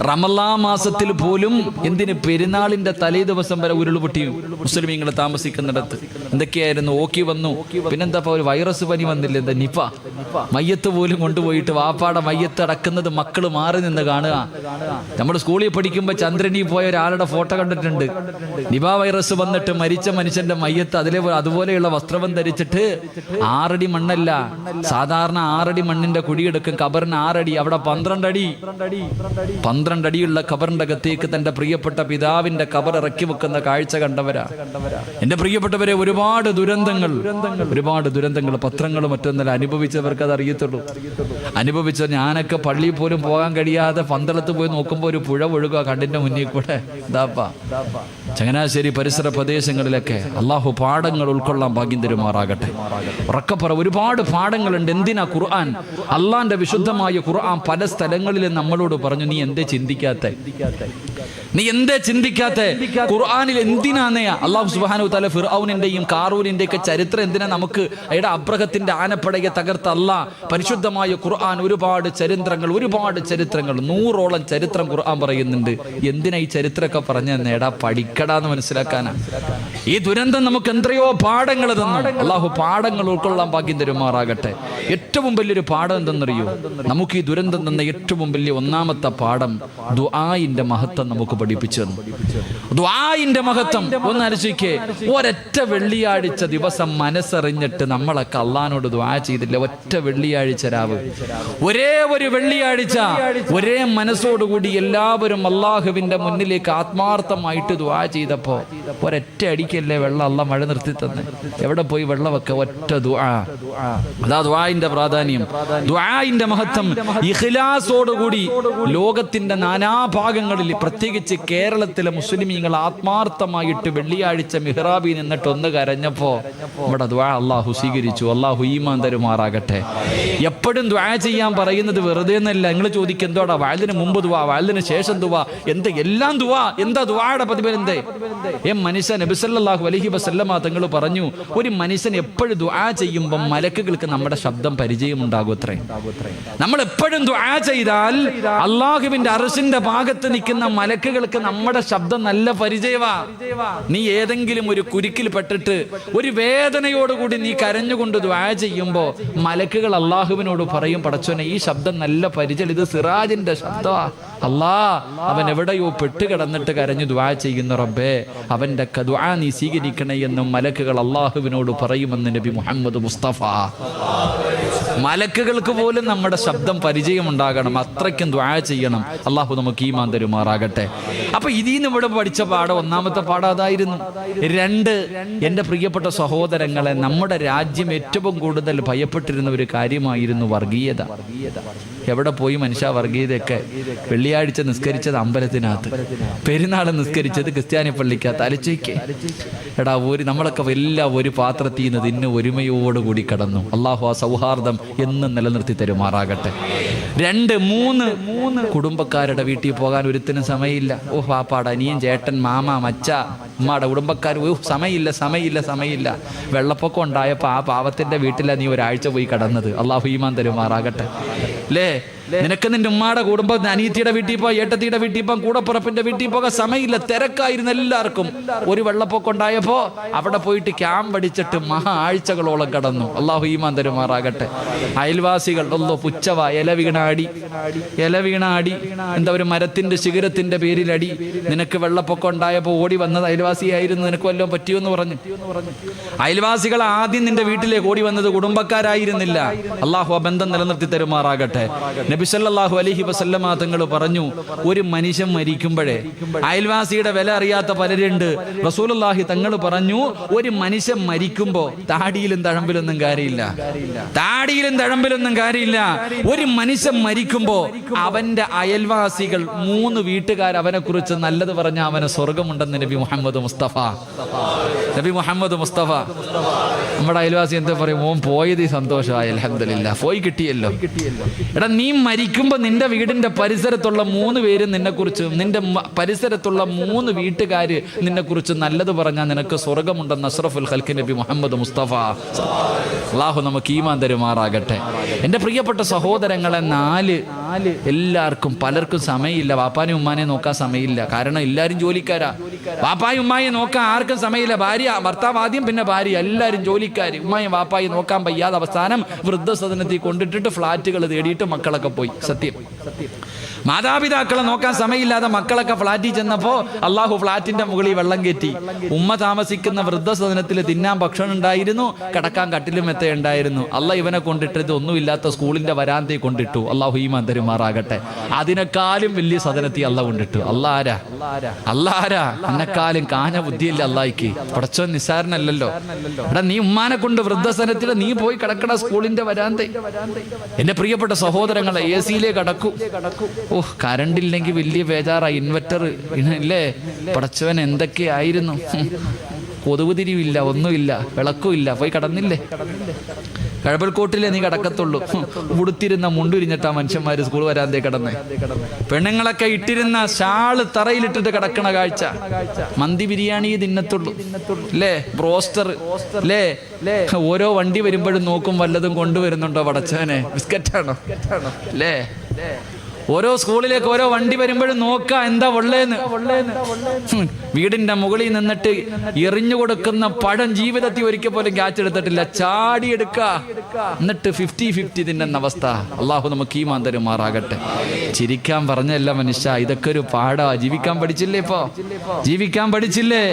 S2: റമളാൻ മാസത്തിൽ പോലും എന്തിന്? പെരുന്നാളിന്റെ തലേ ദിവസം വരെ ഉരുളുപൊട്ടി മുസ്ലിമീങ്ങൾ താമസിക്കുന്നിടത്ത്. എന്തൊക്കെയായിരുന്നു? ഓക്കി വന്നു. പിന്നെന്താ ഒരു വൈറസ് പനി വന്നില്ല? എന്താ? നിപ. മയ്യത്ത് പോലും കൊണ്ടുപോയിട്ട് വാപ്പാടെ മയ്യത്ത് അടക്കുന്നത് മക്കള് മാറി നിന്ന് കാണുക. നമ്മൾ സ്കൂളിൽ പഠിക്കുമ്പോൾ ചന്ദ്രനിൽ പോയ ഒരാളുടെ ഫോട്ടോ കണ്ടിട്ടുണ്ട്. നിപ വൈറസ് വന്നിട്ട് മരിച്ച മനുഷ്യന്റെ മയ്യത്ത് അതുപോലെയുള്ള വസ്ത്രം ധരിച്ചിട്ട് 6 അടി മണ്ണല്ല, സാധാരണ 6 അടി മണ്ണിന്റെ കുഴിയെടുക്കും. കബറിന് 6 അടി, അവിടെ 12 അടിയുള്ള കബറിന്റെ അകത്തേക്ക് തന്റെ പ്രിയപ്പെട്ട പിതാവിന്റെ കബർ ഇറക്കി വെക്കുന്ന കാഴ്ച കണ്ടവരാ. എന്റെ പ്രിയപ്പെട്ടവരെ, ഒരുപാട് ദുരന്തങ്ങൾ പത്രങ്ങളും മറ്റൊന്നല്ല അനുഭവിച്ചവർക്ക് അത് അറിയത്തുള്ളൂ. അനുഭവിച്ച ഞാനൊക്കെ പള്ളിയിൽ പോലും പോകാൻ കഴിയാതെ പന്തളത്ത് പോയി നോക്കുമ്പോൾ ഒരു പുഴ ഒഴുകുക കണ്ണിന്റെ മുന്നിൽ കൂടെ. ചങ്ങനാശ്ശേരി പരിസര പ്രദേശങ്ങളിലൊക്കെ അള്ളാഹു പാഠങ്ങൾ ഉൾക്കൊള്ളാൻ ഭാഗ്യം തരുമാറാകട്ടെ. ഉറക്കപ്പറ, ഒരുപാട് പാഠങ്ങളുണ്ട്. എന്തിനാ ഖുർആൻ? അള്ളാന്റെ വിശുദ്ധമായ ഖുർആൻ പല സ്ഥലങ്ങളിലും നമ്മളോട് പറഞ്ഞു, നീ എന്തേ ചിന്തിക്കാത്ത? നീ എന്തേ ചിന്തിക്കാത്ത? ഖുർആനിൽ എന്തിനാണ് അല്ലാഹു സുബ്ഹാനഹു വ തആല ഫിർഔനിന്റെയും കാറൂനിന്റെ ഒക്കെ ചരിത്രം എന്തിനാ നമുക്ക് അയാളുടെ അബ്രഹത്തിന്റെ ആനപ്പടയെ തകർത്ത അല്ലാഹ് പരിശുദ്ധമായ ഖുർആൻ ഒരുപാട് ചരിത്രങ്ങൾ 100ഓളം ചരിത്രം ഖുർആൻ പറയുന്നുണ്ട്. എന്തിനാ ഈ ചരിത്രമൊക്കെ പറഞ്ഞു നേടാ? പഠിക്കടാന്ന് മനസ്സിലാക്കാനാ. ഈ ദുരന്തം നമുക്ക് എത്രയോ പാഠങ്ങൾ തന്നു. അല്ലാഹു പാഠങ്ങൾ ഉൾക്കൊള്ളാൻ ഭാഗ്യം തരുമാറാകട്ടെ. ഏറ്റവും വലിയൊരു പാഠം എന്തെന്നറിയോ? നമുക്ക് ഈ ദുരന്തം തന്ന ഏറ്റവും വലിയ ഒന്നാമത്തെ പാഠം ദുആഇന്റെ മഹത്വം നമുക്ക് പഠിപ്പിച്ചു തന്നു. ദുആഇന്റെ മഹത്വം ഒന്ന് ആലോചിക്കേ. ഒരൊറ്റ വെള്ളിയാഴ്ച ദിവസം മനസ്സറിഞ്ഞിട്ട് നമ്മളൊക്കെ അള്ളാഹിനോട് ദുആ ചെയ്തില്ല. ഒറ്റ വെള്ളിയാഴ്ച രാവ്, ഒരേ ഒരു വെള്ളിയാഴ്ച ഒരേ മനസ്സോടുകൂടി എല്ലാവരും അള്ളാഹുവിന്റെ മുന്നിലേക്ക് ആത്മാർത്ഥമായിട്ട് ദുആ ചെയ്തപ്പോ ഒരൊറ്റ അടിക്കല്ലേ വെള്ളം അള്ളാഹ് മഴ നിർത്തി തന്നെ. എവിടെ പോയി വെള്ളം വെക്ക? ഒറ്റ ദുആ. അതാ ദുആഇന്റെ പ്രാധാന്യം, ദുആഇന്റെ മഹത്വം. ഇഖ്ലാസോടുകൂടി ലോകത്തിന്റെ നാനാഭാഗങ്ങളിൽ, പ്രത്യേകിച്ച് കേരളത്തിലെ മുസ്ലിമീങ്ങൾ ആത്മാർത്ഥമായിട്ട് വെള്ളിയാഴ്ച മിഹ്റാബിൽ നിന്നിട്ട് ഒന്ന് കരഞ്ഞപ്പോ നമ്മുടെ ദുആ അള്ളാഹു സ്വീകരിച്ചു. അള്ളാഹു ഈമാൻ തരുമാറാകട്ടെ. എപ്പോഴും ദുആ ചെയ്യാൻ പറയുന്നത് വെറുതെ എന്നല്ല. നിങ്ങൾ ചോദിക്കും എന്തോടാ വാഴലിന് മുമ്പ് ദുആ, വാഴലിന് ശേഷം ദുആ, എന്ത് എല്ലാം ദുആ? എന്താ ദുആയുടെ പ്രതിഫലം? എന്തേ മനുഷ്യൻ നബി സല്ലല്ലാഹു അലൈഹി വസല്ലമ തങ്ങൾ പറഞ്ഞു, ഒരു മനുഷ്യൻ എപ്പോഴും ദുആ ചെയ്യുമ്പോൾ മലക്കുകൾക്ക് നമ്മുടെ ശബ്ദം പരിചയമുണ്ടാകും അത്രേ. നമ്മൾ എപ്പോഴും ദുആ ചെയ്താൽ അള്ളാഹുവിന്റെ അർശിന്റെ ഭാഗത്ത് നിൽക്കുന്ന മലക്കുകൾക്ക് നമ്മുടെ ശബ്ദം നല്ല പരിചയമാ. നീ ഏതെങ്കിലും ഒരു കുരുക്കിൽ പെട്ടിട്ട് ഒരു വേദനയോടുകൂടി നീ കരഞ്ഞുകൊണ്ട് ദുആ ചെയ്യുമ്പോ മലക്കുകൾ അള്ളാഹുവിനോട് പറയും, പടച്ചോനെ ഈ ശബ്ദം നല്ല പരിചയം, ഇത് സിറാജിന്റെ ശബ്ദമാ. അല്ലാ, അവൻ എവിടെയോ പെട്ടുകിടന്നിട്ട് കരഞ്ഞു ദുആ ചെയ്യുന്ന റബ്ബേ, അവന്റെ ദുആ നീ സ്വീകരിക്കണേ എന്നും മലക്കുകൾ അള്ളാഹുവിനോട് പറയുമെന്ന് നബി മുഹമ്മദ് മുസ്തഫ. മലക്കുകൾക്ക് പോലും നമ്മുടെ ശബ്ദം പരിചയമുണ്ടാകണം, അത്രയ്ക്കും ദുആ ചെയ്യണം. അള്ളാഹു നമുക്ക് ഈമാൻ തരുമാറാകട്ടെ. അപ്പൊ ഇതിന്ന് ഇവിടെ പഠിച്ച പാഠം, ഒന്നാമത്തെ പാഠം അതായിരുന്നു. 2, എൻ്റെ പ്രിയപ്പെട്ട സഹോദരങ്ങളെ, നമ്മുടെ രാജ്യം ഏറ്റവും കൂടുതൽ ഭയപ്പെട്ടിരുന്ന ഒരു കാര്യമായിരുന്നു വർഗീയത. എവിടെ പോയി മനുഷ്യ വർഗീയതയൊക്കെ? വെള്ളിയാഴ്ച നിസ്കരിച്ചത് അമ്പലത്തിനകത്ത്, പെരുന്നാൾ നിസ്കരിച്ചത് ക്രിസ്ത്യാനി പള്ളിക്കകത്ത്. അലച്ചോയ്ക്കേ എടാ, നമ്മളൊക്കെ ഒരു പാത്രത്തിൽ നിന്ന് തിന്ന് ഒരുമയോടുകൂടി കടന്നു. അള്ളാഹു ആ സൗഹാർദ്ദം എന്നും നിലനിർത്തി തരുമാറാകട്ടെ. 2, 3 കുടുംബക്കാരുടെ വീട്ടിൽ പോകാൻ ഒരുത്തിനും സമയമില്ല. പാപ്പാട് അനിയൻ, ചേട്ടൻ, മാമ, മച്ച, ഉമ്മാടെ കുടുംബക്കാർ, സമയമില്ല. വെള്ളപ്പൊക്കം ഉണ്ടായപ്പോൾ ആ പാവത്തിന്റെ വീട്ടിലാണ് നീ ഒരാഴ്ച പോയി കടന്നത്. അള്ളാഹു ഈമാൻ തരുമാറാകട്ടെ. അല്ലേ, നിനക്ക് നിന്റെ ഉമ്മാടെ കുടുംബം, അനിയത്തിയുടെ വീട്ടിൽ പോകാം, ഏട്ടത്തിയുടെ വീട്ടിൽ പോകാം, കൂടപ്പുറപ്പിന്റെ വീട്ടിൽ പോകാൻ സമയമില്ല. തിരക്കായിരുന്നു എല്ലാവർക്കും. ഒരു വെള്ളപ്പൊക്കം ഉണ്ടായപ്പോ അവിടെ പോയിട്ട് ക്യാമ്പ് അടിച്ചിട്ട് ആഴ്ചകളോളം കടന്നു. അള്ളാഹു ഈമാൻ തരുമാറാകട്ടെ. അയൽവാസികൾ പുച്ചവ, ഇല വീണാടി, എന്താ ഒരു മരത്തിന്റെ ശിഖരത്തിന്റെ പേരിലടി. നിനക്ക് വെള്ളപ്പൊക്കം ഉണ്ടായപ്പോ ഓടി വന്നത് അയൽവാസിയായിരുന്നു, നിനക്ക് വല്ലതും പറ്റിയോന്ന് പറഞ്ഞു. അയൽവാസികൾ ആദ്യം നിന്റെ വീട്ടിലേക്ക് ഓടി വന്നത് കുടുംബക്കാരായിരുന്നില്ല. അള്ളാഹു ആ ബന്ധം നിലനിർത്തി തരുമാറാകട്ടെ. നബി സല്ലല്ലാഹു അലൈഹി വസല്ലമ തങ്ങൾ പറഞ്ഞു, ഒരു മനുഷ്യൻ മരിക്കുമ്പോഴേ അയൽവാസിയുടെ വില അറിയാത്ത പലരുണ്ട്. റസൂലുള്ളാഹി തങ്ങൾ പറഞ്ഞു, ഒരു മനുഷ്യൻ മരിക്കുമ്പോ താടിയിലും തഴമ്പിലൊന്നും കാര്യമില്ല. ഒരു മനുഷ്യൻ മരിക്കുമ്പോ അവന്റെ അയൽവാസികൾ 3 വീട്ടുകാർ അവനെ കുറിച്ച് നല്ലത് പറഞ്ഞ അവന് സ്വർഗമുണ്ടെന്ന് നബി മുഹമ്മദ് മുസ്തഫ. നമ്മുടെ അയൽവാസി എന്താ പറയും? ഓൻ പോയത് സന്തോഷമായി, അൽഹംദുലില്ലാ, പോയി കിട്ടിയല്ലോ. എടാ, നീ മരിക്കുമ്പോ നിന്റെ വീടിന്റെ പരിസരത്തുള്ള 3 പേര് നിന്നെക്കുറിച്ച്, നിന്റെ പരിസരത്തുള്ള 3 വീട്ടുകാര് നിന്നെക്കുറിച്ച് നല്ലത് പറഞ്ഞാൽ നിനക്ക് സ്വർഗമുണ്ടെന്ന് അഷ്റഫുൽ ഖൽഖ് നബി മുഹമ്മദ് മുസ്തഫ. അല്ലാഹു നമുക്ക് ഈമാൻ തരുമാറാകട്ടെ. എൻ്റെ പ്രിയപ്പെട്ട സഹോദരങ്ങളെ, 4 എല്ലാവർക്കും പലർക്കും സമയമില്ല. വാപ്പാനും ഉമ്മാനെ നോക്കാൻ സമയമില്ല. കാരണം എല്ലാവരും ജോലിക്കാരാ. വാപ്പായും ഉമ്മായെ നോക്കാൻ ആർക്കും സമയമില്ല. ഭർത്താവ് ആദ്യം, പിന്നെ ഭാര്യ, എല്ലാവരും ജോലിക്കാർ. ഉമ്മായും വാപ്പായി നോക്കാൻ വയ്യാതെ അവസാനം വൃദ്ധസദനത്തിൽ കൊണ്ടിട്ടിട്ട് ഫ്ലാറ്റുകൾ തേടിയിട്ട് മക്കളൊക്കെ പോയി. സത്യം, മാതാപിതാക്കളെ നോക്കാൻ സമയമില്ലാതെ മക്കളൊക്കെ ഫ്ലാറ്റിൽ ചെന്നപ്പോൾ അള്ളാഹു ഫ്ലാറ്റിന്റെ മുകളിൽ വെള്ളം കയറ്റി. ഉമ്മ താമസിക്കുന്ന വൃദ്ധസദനത്തിൽ തിന്നാൻ ഭക്ഷണം ഉണ്ടായിരുന്നു, കിടക്കാൻ കട്ടിലും മെത്ത ഉണ്ടായിരുന്നു. അള്ളാഹ് ഇവനെ കൊണ്ടിട്ടത് ഒന്നുമില്ലാത്ത സ്കൂളിന്റെ വരാന്തയിൽ കൊണ്ടിട്ടു. അള്ളാഹു ഈമാൻ തരുമാറാകട്ടെ. അതിനേക്കാളും വലിയ സദനത്തിൽ അള്ളാഹ് കൊണ്ടിട്ടു. അള്ളാരാ എന്നെക്കാളും കാഞ്ഞ ബുദ്ധിയില്ല അള്ളാഹിക്ക്. പടച്ചോൻ നിസ്സാരനല്ലല്ലോ. എടാ, നീ ഉമ്മാനെ കൊണ്ട് വൃദ്ധസദനത്തിൽ നീ പോയി കിടക്കണ സ്കൂളിന്റെ വരാന്ത. എന്റെ പ്രിയപ്പെട്ട സഹോദരങ്ങളെ, AC-യിലേ കിടക്കൂ. കറണ്ട് ഇല്ലെങ്കിൽ വലിയ ബേജാറായി. ഇൻവെർട്ടർ ഇല്ലേ, പടച്ചവൻ എന്തൊക്കെയായിരുന്നു. കൊതുക് തിരിവില്ല, ഒന്നുമില്ല, വിളക്കുമില്ല, പോയി കടന്നില്ലേ. കഴമ്പൽക്കോട്ടിലെ നീ കിടക്കത്തുള്ളൂ. ഉടുത്തിരുന്ന മുണ്ടുരിഞ്ഞിട്ടാ മനുഷ്യന്മാര് സ്കൂൾ വരാന്തേ കിടന്നേ. പെണ്ണുങ്ങളൊക്കെ ഇട്ടിരുന്ന ഷാള് തറയിലിട്ടിട്ട് കിടക്കണ കാഴ്ച. മന്തി ബിരിയാണി തിന്നത്തുള്ളൂ അല്ലേ, ബ്രോസ്റ്റർ അല്ലേ. ഓരോ വണ്ടി വരുമ്പോഴും നോക്കും വല്ലതും കൊണ്ടുവരുന്നുണ്ടോ പടച്ചവനെ, ബിസ്ക്കറ്റാണോ അല്ലേ. ഓരോ സ്കൂളിലേക്ക് ഓരോ വണ്ടി വരുമ്പോഴും നോക്ക എന്താ ഉള്ളേന്ന്. വീടിന്റെ മുകളിൽ നിന്നിട്ട് എറിഞ്ഞു കൊടുക്കുന്ന പഴം ജീവിതത്തിൽ ഒരിക്കൽ പോലും ക്യാച്ച് എടുത്തിട്ടില്ല, ചാടിയെടുക്ക എന്നിട്ട് 50-50 തിന്നുന്ന അവസ്ഥ. അള്ളാഹു നമുക്ക് ഈമാൻ തരുമാറാകട്ടെ. ചിരിക്കാൻ പറഞ്ഞല്ല മനുഷ്യ, ഇതൊക്കെ ഒരു പാടാ. ജീവിക്കാൻ പഠിച്ചില്ലേ, ഇപ്പോ ജീവിക്കാൻ പഠിച്ചില്ലേ?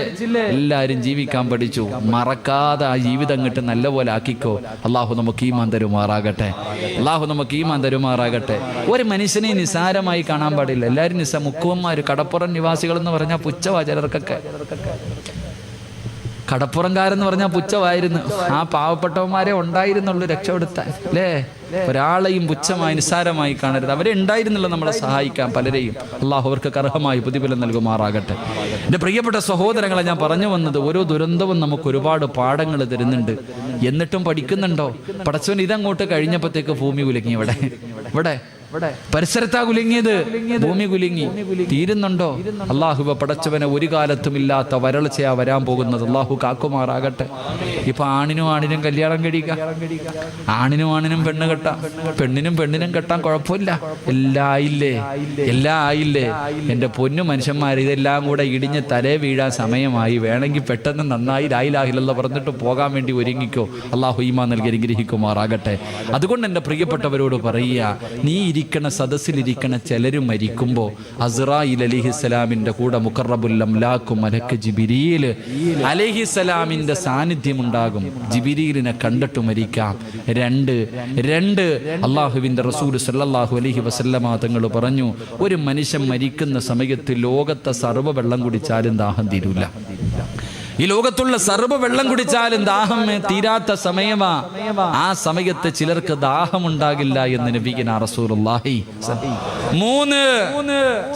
S2: എല്ലാരും ജീവിക്കാൻ പഠിച്ചു. മറക്കാതെ ആ ജീവിതം അങ്ങോട്ട് നല്ലപോലെ ആക്കിക്കോ. അള്ളാഹു നമുക്ക് ഈമാൻ തരുമാറാകട്ടെ. അള്ളാഹു നമുക്ക് ഈമാൻ തരുമാറാകട്ടെ. ഒരു മനുഷ്യനെ നിസാരമായി കാണാൻ പാടില്ല. എല്ലാവരും മുക്കുവന്മാര്, കടപ്പുറം നിവാസികൾ എന്ന് പറഞ്ഞാൽ പുച്ഛവാ ചിലർക്കൊക്കെ. കടപ്പുറംകാരെന്ന് പറഞ്ഞാൽ പുച്ഛമായിരുന്നു. ആ പാവപ്പെട്ടവന്മാരെ ഉണ്ടായിരുന്നുള്ളൂ രക്ഷപ്പെടുത്താൻ അല്ലേ. ഒരാളെയും പുച്ഛമായി നിസ്സാരമായി കാണരുത്. അവരെ ഉണ്ടായിരുന്നല്ലോ നമ്മളെ സഹായിക്കാൻ പലരെയും. അള്ളാഹു അവർക്ക് അർഹമായി പ്രതിഫലം നൽകുമാറാകട്ടെ. എൻ്റെ പ്രിയപ്പെട്ട സഹോദരങ്ങളെ, ഞാൻ പറഞ്ഞു വന്നത് ഓരോ ദുരന്തവും നമുക്ക് ഒരുപാട് പാഠങ്ങൾ തരുന്നുണ്ട്. എന്നിട്ടും പഠിക്കുന്നുണ്ടോ? പടച്ചവൻ ഇതങ്ങോട്ട് കഴിഞ്ഞപ്പോഴത്തേക്ക് ഭൂമി കുലുങ്ങി. ഇവിടെ പരിസരത്താ കുലുങ്ങിയത്, ഭൂമി കുലുങ്ങി. തീരുന്നുണ്ടോ? അള്ളാഹു പടച്ചവനെ ഒരു കാലത്തും ഇല്ലാത്ത വരൾച്ചയാ വരാൻ പോകുന്നത്. അള്ളാഹു കാക്കുമാറാകട്ടെ. ഇപ്പൊ ആണിനും കല്യാണം കഴിക്കാം, ആണിനും പെണ്ണ് കെട്ടാം, പെണ്ണിനും കെട്ടാൻ കുഴപ്പമില്ല. എല്ലാം ആയില്ലേ. എൻ്റെ പൊന്നു മനുഷ്യന്മാർ, ഇതെല്ലാം കൂടെ ഇടിഞ്ഞ് തലേ വീഴാൻ സമയമായി. വേണമെങ്കിൽ പെട്ടെന്ന് നന്നായി ലാ ഇലാഹ ഇല്ലല്ലാഹ് പറഞ്ഞിട്ട് പോകാൻ വേണ്ടി ഒരുങ്ങിക്കോ. അള്ളാഹു ഈമാൻ നൽകി അനുഗ്രഹിക്കുമാറാകട്ടെ. അതുകൊണ്ട് എൻ്റെ പ്രിയപ്പെട്ടവരോട് പറയുക, നീ ഇരിക്കണ സദസ്സിലിരിക്കണ ചിലര് മരിക്കുമ്പോൾ അസ്റായിൽ അലൈഹിസ്സലാമിന്റെ കൂടെ മുഖറബുൽ അംലാഖു മലക്ക് ജിബ്രീൽ അലൈഹിസ്സലാമിന്റെ സാന്നിധ്യം ഉണ്ടാകും. ജിബ്രീലിനെ കണ്ടിട്ട് മരിക്കാം. രണ്ട് അള്ളാഹുവിന്റെ റസൂൽ സല്ലല്ലാഹു അലൈഹി വസല്ലമ തങ്ങൾ പറഞ്ഞു, ഒരു മനുഷ്യൻ മരിക്കുന്ന സമയത്ത് ലോകത്തെ സർവ്വ വെള്ളം കുടിച്ചാലും ദാഹം തീരൂല. ഈ ലോകത്തുള്ള സർവ്വ വെള്ളം കുടിച്ചാലും ദാഹം തീരാത്ത സമയമാ. ആ സമയത്ത് ചിലർക്ക് ദാഹമുണ്ടാകില്ല എന്ന് നബിയുനാ റസൂലുള്ളാഹി. 3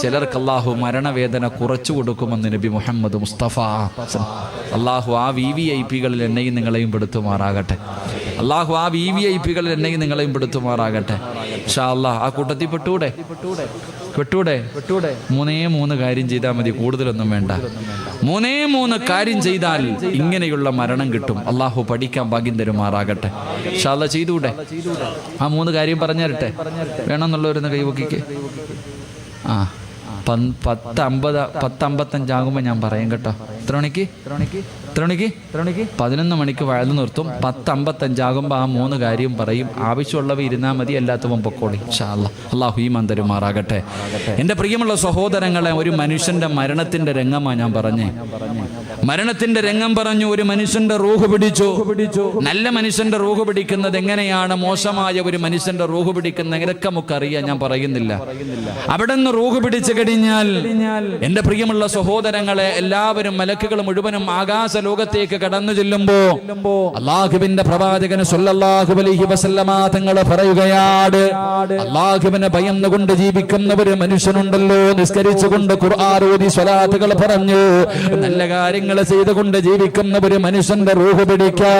S2: ചിലർക്ക് അല്ലാഹു മരണവേദന കുറച്ചു കൊടുക്കുമെന്ന് നബി മുഹമ്മദ് മുസ്തഫ. അല്ലാഹു ആ VVIPകളിൽ എന്നെയും നിങ്ങളെയും പെടുത്തുമാറാകട്ടെ. അല്ലാഹു ആ VVIPകളിൽ എന്നെയും നിങ്ങളെയും പെടുത്തുമാറാകട്ടെ. ഇൻഷാ അല്ലാഹ് ആ കൂട്ടത്തിൽ പെട്ടൂടെ? 3 കാര്യം ചെയ്താൽ മതി, കൂടുതലൊന്നും വേണ്ട. 3 കാര്യം ചെയ്താൽ ഇങ്ങനെയുള്ള മരണം കിട്ടും. അള്ളാഹു പഠിക്കാൻ ഭാഗ്യം തരുമാറാകട്ടെ. ഇൻഷാ അല്ലാഹ് ചെയ്തൂടെ? ആ 3 കാര്യം പറഞ്ഞു തരട്ടെ. വേണമെന്നുള്ളവരൊന്ന് കൈവക്കിക്ക്. 10:55 ആകുമ്പോൾ ഞാൻ പറയാം കേട്ടോ. എത്ര മണിക്ക്? 11 മണിക്ക് വഴന്നു നിർത്തും. 10:55 ആകുമ്പോൾ ആ 3 കാര്യം പറയും. ആവശ്യമുള്ളവ ഇരുന്നാൽ മതി, അല്ലാത്തവൻ പൊക്കോളി. ഇൻഷാ അല്ലാഹ്. അല്ലാഹു ഈമാൻ തരുമാറാകട്ടെ. എൻ്റെ പ്രിയമുള്ള സഹോദരങ്ങളെ, ഒരു മനുഷ്യന്റെ മരണത്തിന്റെ രംഗമാണ് ഞാൻ പറഞ്ഞേ. മരണത്തിന്റെ രംഗം പറഞ്ഞു. ഒരു മനുഷ്യന്റെ റൂഹ് പിടിച്ചു. നല്ല മനുഷ്യന്റെ റൂഹ് പിടിക്കുന്നത് എങ്ങനെയാണ്, മോശമായ ഒരു മനുഷ്യന്റെ റൂഹ് പിടിക്കുന്ന ഇതൊക്കെ നമുക്കറിയാം, ഞാൻ പറയുന്നില്ല. അവിടെ നിന്ന് റൂഹ് പിടിച്ചു കഴിഞ്ഞാൽ എൻ്റെ പ്രിയമുള്ള സഹോദരങ്ങളെ, എല്ലാവരും മലക്കുകൾ മുഴുവനും ആകാശ ലോകത്തേക്ക് കടന്നു ചെല്ലുമ്പോ അല്ലാഹുവിന്റെ പ്രവാചകൻ സ്വല്ലല്ലാഹു അലൈഹി വസല്ലമ തങ്ങൾ പറയുകയാണ്, അല്ലാഹുവിനെ ഭയന്നുകൊണ്ട് ജീവിക്കുന്ന ഒരു മനുഷ്യനുണ്ടല്ലോ, നിസ്കരിച്ചുകൊണ്ട് ഖുർആൻ ഓതി സ്വലാത്തുകൾ പറഞ്ഞു നല്ല കാര്യങ്ങൾ ചെയ്തുകൊണ്ട് ജീവിക്കുന്ന ഒരു മനുഷ്യന്റെ റൂഹ് പിടിക്കാ.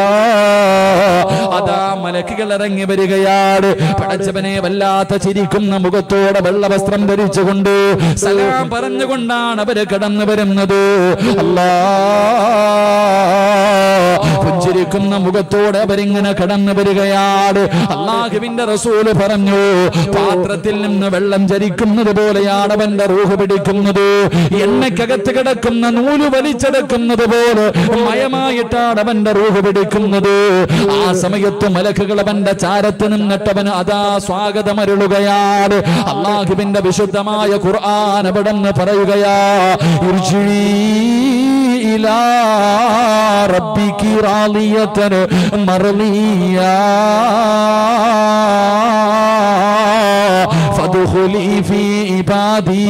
S2: അതാ മലക്കുകൾ ഇറങ്ങി വരികയാണ്. പടച്ചവനെ വല്ലാത്ത ചിരിക്കുന്ന മുഖത്തോടെ വെള്ളവസ്ത്രം ധരിച്ചുകൊണ്ട് സലാം പറഞ്ഞുകൊണ്ടാണ് അവര് കടന്നു വരുന്നത്. പുഞ്ചിരിക്കുന്ന മുഖത്തോടെ അവരിങ്ങനെ കടന്നു വരികയാണ്. അല്ലാഹുവിന്റെ റസൂല് പറഞ്ഞു, പാത്രത്തിൽ നിന്ന് വെള്ളം ചരിക്കുന്നത് പോലെയാണ് അവന്റെ റൂഹ് പിടിക്കുന്നത്. എണ്ണക്കകത്ത് കിടക്കുന്ന നൂല് വലിച്ചെടുക്കുന്നത് പോലെ മയമായിട്ടാണ് അവന്റെ റൂഹ് പിടിക്കുന്നത്. ആ സമയത്ത് മലക്കുകൾ അവന്റെ ചാരത്ത് നിന്നിട്ടവന് അതാ സ്വാഗതമരുളുകയാണ്. അല്ലാഹുവിന്റെ വിശുദ്ധമായ ഖുർആൻ അവിടെ നിന്ന് പറയുകയാ, ഇലാ റബ്ബികി റാളിയതൻ മർളിയ ഫദ്ഖുലി ഫീ ഇബാദി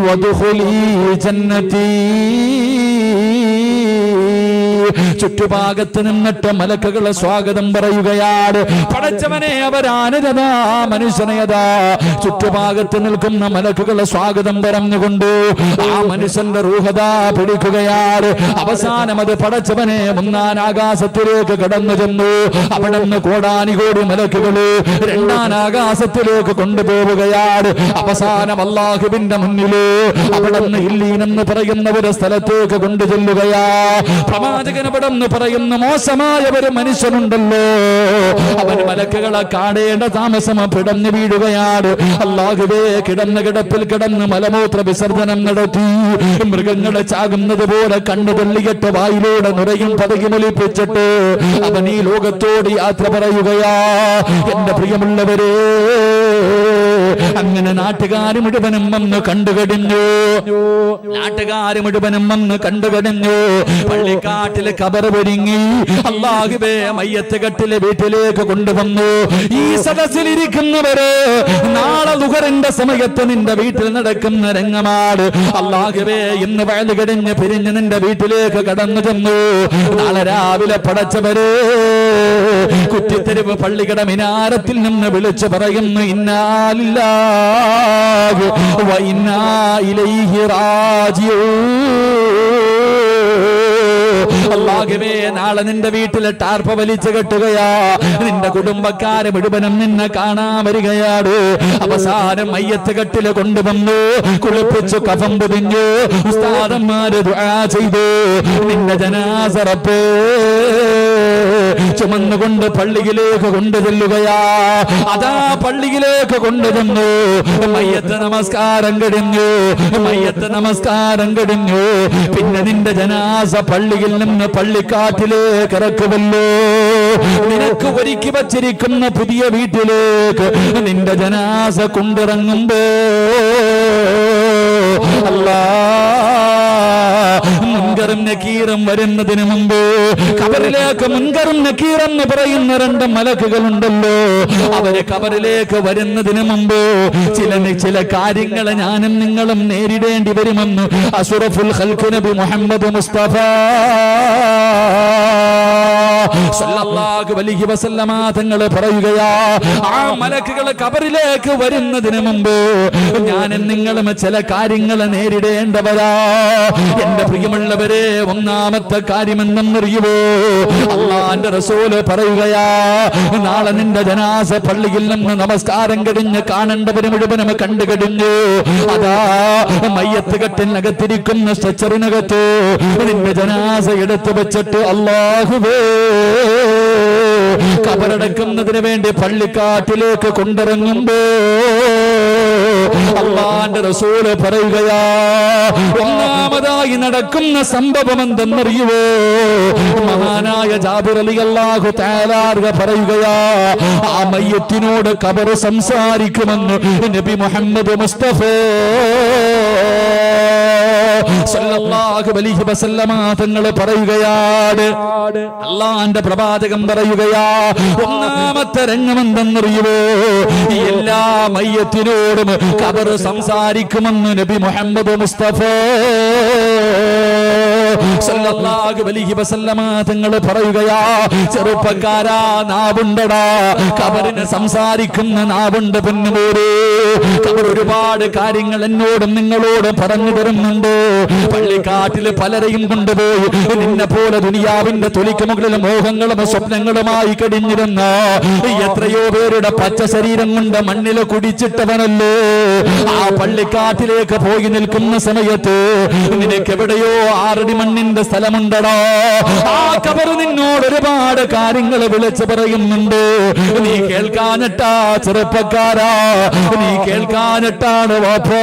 S2: വദ്ഖുലി ജന്നതി. ചുറ്റുഭാഗത്ത് നിന്നിട്ട് മലക്കുകളെ സ്വാഗതം പറയുകയാണ്. പടച്ചവനെ, അവരാനരതാ മനുഷ്യനയതാ ചുറ്റുഭാഗത്ത് നിൽക്കുന്ന മലക്കുകളെ സ്വാഗതം പറഞ്ഞുകൊണ്ട് ആ മനുഷ്യന്റെ റൂഹതാ പിടിക്കുകയാണ്. അവസാനം അത് പടച്ചവനെ ഒന്നാം ആകാശത്തിലേക്ക് കടന്നു ചെന്നു. അവിടെ നിന്ന് കോടാനികോടി മലക്കുകള് രണ്ടാം ആകാശത്തിലേക്ക് കൊണ്ടുപോവുകയാണ്. അവസാനം അല്ലാഹുവിന്റെ മുന്നില് അവിടെ നിന്ന് ഇല്ലീൻ എന്ന് പറയുന്ന ഒരു സ്ഥലത്തേക്ക് കൊണ്ടു ചെല്ലുകയാ. പ്രവാചകൻ അവിടെ നിന്ന് പറയുന്ന മോശമായ ഒരു മനുഷ്യനുണ്ടല്ലോ, അവൻ മലക്കുകളെ കാണേണ്ട താമസം പിടഞ്ഞു വീഴുകയാണ്. അല്ലാഹുവേ, കിടന്ന കിടപ്പിൽ കിടന്ന് മലമൂത്ര വിസർജനം നടത്തി മൃഗങ്ങളെ ചാകുന്നത് പോലെ കണ്ണു തള്ളിയിട്ട് വായിലൂടെ നുരയും പതകി മൊലിപ്പിച്ചിട്ട് അവൻ ഈ ലോകത്തോട് യാത്ര പറയുകയാ. എന്റെ പ്രിയമുള്ളവരെ, അങ്ങനെ നാട്ടുകാര് മുഴുവനും വന്ന് കണ്ടുകഴിഞ്ഞു. നാട്ടുകാര് മുഴുവനും വന്ന് കണ്ടുകഴിഞ്ഞു. പള്ളിക്കാട്ടിലെ കബർ ഒരുങ്ങി. അല്ലാഹുവേ, മയ്യത്ത് കെട്ടിലെ വീട്ടിലേക്ക് കൊണ്ടുവന്നു. ഈ സദസ്സിലിരിക്കുന്നവര് നാളെ ദുഹറിന്റെ സമയത്ത് നിന്റെ വീട്ടിൽ നടക്കുന്ന രംഗമാണ്. അല്ലാഹുവേ, ഇന്ന് വയല് കഴിഞ്ഞ് പിരിഞ്ഞ് നിന്റെ വീട്ടിലേക്ക് കടന്നു ചെന്നു. നാളെ രാവിലെ പടച്ചവര് കുറ്റിത്തെരുവ് പള്ളിക്കട മിനാരത്തിൽ നിന്ന് വിളിച്ചു പറയുന്നു, ഇന്നാലില്ലാഹി വ ഇന്നാ ഇലൈഹി റാജിഊൻ. അല്ലാഹുവേ, നാളെ നിന്റെ വീട്ടിലെ ടാർപ്പ വലിച്ചു കെട്ടുകയാ. നിന്റെ കുടുംബക്കാരെ മുഴുവനും നിന്നെ കാണാൻ വരികയാണ്. അവസാനം മയ്യത്ത് കെട്ടില് കൊണ്ടുവന്നു, കുളിപ്പിച്ചു, കഫം പൊതിഞ്ഞു. ഉസ്താദന്മാര് ദുആ ചെയ്തു. നിന്റെ ജനാസ റബ്ബേ ചുമന്നുകൊണ്ട് പള്ളിയിലേക്ക് കൊണ്ടുചെല്ലുകയാ. അതാ പള്ളിയിലേക്ക് കൊണ്ടുവന്നു. മയ്യത്ത് നമസ്കാരം കഴിഞ്ഞു. മയ്യത്ത് നമസ്കാരം കഴിഞ്ഞു. പിന്നെ നിന്റെ ജനാസ പള്ളിയിൽ നിന്ന് പള്ളിക്കാട്ടിലേക്ക് ഇറക്കുമല്ലോ. നിനക്ക് ഒരുക്കി വച്ചിരിക്കുന്ന പുതിയ വീട്ടിലേക്ക് നിന്റെ ജനാസ കൊണ്ടിറങ്ങുമ്പോ അല്ലാ, മുൻകറും നക്കീറും വരുന്നതിന് മുമ്പ് ഖബറിലേക്ക് മുൻകറും നക്കീറും എന്ന് പറയുന്ന രണ്ട് മലക്കുകളുണ്ടല്ലോ. അവര് ഖബറിലേക്ക് വരുന്നതിന് മുമ്പ് ചില കാര്യങ്ങൾ ഞാനും നിങ്ങളും നേരിടേണ്ടി വരുമെന്ന് അഷ്റഫുൽ ഖൽഖ് നബി മുഹമ്മദ് മുസ്തഫ സല്ലല്ലാഹു അലൈഹി വസല്ലമ തങ്ങൾ പറയുകയാ. ആ മലക്കുകൾ ഖബറിലേക്ക് വരുന്നതിന് മുമ്പ് ഞാനും നിങ്ങളും ചില കാര്യങ്ങൾ നേരിടേണ്ടവരാ. എന്റെ പ്രിയമുള്ളവരെ, ഒന്നാമത്തെ കാര്യം എന്തെന്നറിയുമോ? അല്ലാഹുവിന്റെ റസൂല് പറയുകയാ, നാളെ നിന്റെ ജനാസ പള്ളിയിൽ നിന്ന് നമസ്കാരം കഴിഞ്ഞ് കാണേണ്ടവര് മുഴുവനും കണ്ടു കഴിഞ്ഞു. അതാ മയ്യത്ത് കെട്ടിനകത്തിരിക്കുന്ന സ്ട്രെച്ചറിനകത്ത് നിന്റെ ജനാസ എടുത്തു വെച്ചിട്ട് അല്ലാഹുവേ കബറടക്കുന്നതിന് വേണ്ടി പള്ളിക്കാട്ടിലേക്ക് കൊണ്ടിറങ്ങുമ്പോ അല്ലാഹുവിന്റെ റസൂല് പറയുകയാ, ഒന്നാമതായി നടക്കുന്ന സംഭവം എന്തെന്നറിയുവോ? മഹാനായ ജാബിർ റളിയല്ലാഹു തആല പറയുകയാ, ആ മയ്യത്തിനോട് ഖബർ സംസാരിക്കുമെന്ന് നബി മുഹമ്മദ് മുസ്തഫ സല്ലല്ലാഹു അലൈഹി വസല്ലമ തങ്ങൾ പറയുകയാണ്. അല്ലാഹുവിന്റെ പ്രവാചകൻ പറയുകയാ, ഒന്നാമത്തെ രംഗം എന്തെന്നറിയുമോ? എല്ലാ മയ്യത്തിനോടും ഖബർ സംസാരിക്കുമെന്ന് നബി മുഹമ്മദ് മുസ്തഫ സല്ലല്ലാഹു അലൈഹി വസല്ലമ തങ്ങൾ പറയുകയാ, ചെറുപ്പക്കാരാ, നാവുണ്ടടാ, ഖബറിന് സംസാരിക്കുന്ന നാവുണ്ട് പൊന്നുമോരെ. ഖബർ ഒരുപാട് കാര്യങ്ങൾ എന്നോടും നിങ്ങളോടും പറഞ്ഞു തരുന്നുണ്ട്. പള്ളിക്കാട്ടില് പലരെയും കൊണ്ടുപോയി നിന്നെ പോലെ ദുനിയാവിന്റെ തൊലിക്ക് മുകളിൽ മോഹങ്ങളും സ്വപ്നങ്ങളുമായി കഴിഞ്ഞിരുന്ന എത്രയോ പേരുടെ പച്ച ശരീരം കൊണ്ട് മണ്ണില് കുടിച്ചിട്ടവനല്ലോ. ആ പള്ളിക്കാട്ടിലേക്ക് പോയി നിൽക്കുന്ന സമയത്ത് നിനക്ക് എവിടെയോ 6 അടി മണ്ണിന്റെ സ്ഥലമുണ്ടടോ. ആ ഖബർ നിന്നോട് ഒരുപാട് കാര്യങ്ങൾ വിളിച്ചു പറയുന്നുണ്ട്. നീ കേൾക്കാനിട്ടാ ചെറുപ്പക്കാരാ, നീ കേൾക്കാനിട്ടാണ് വാപ്പോ.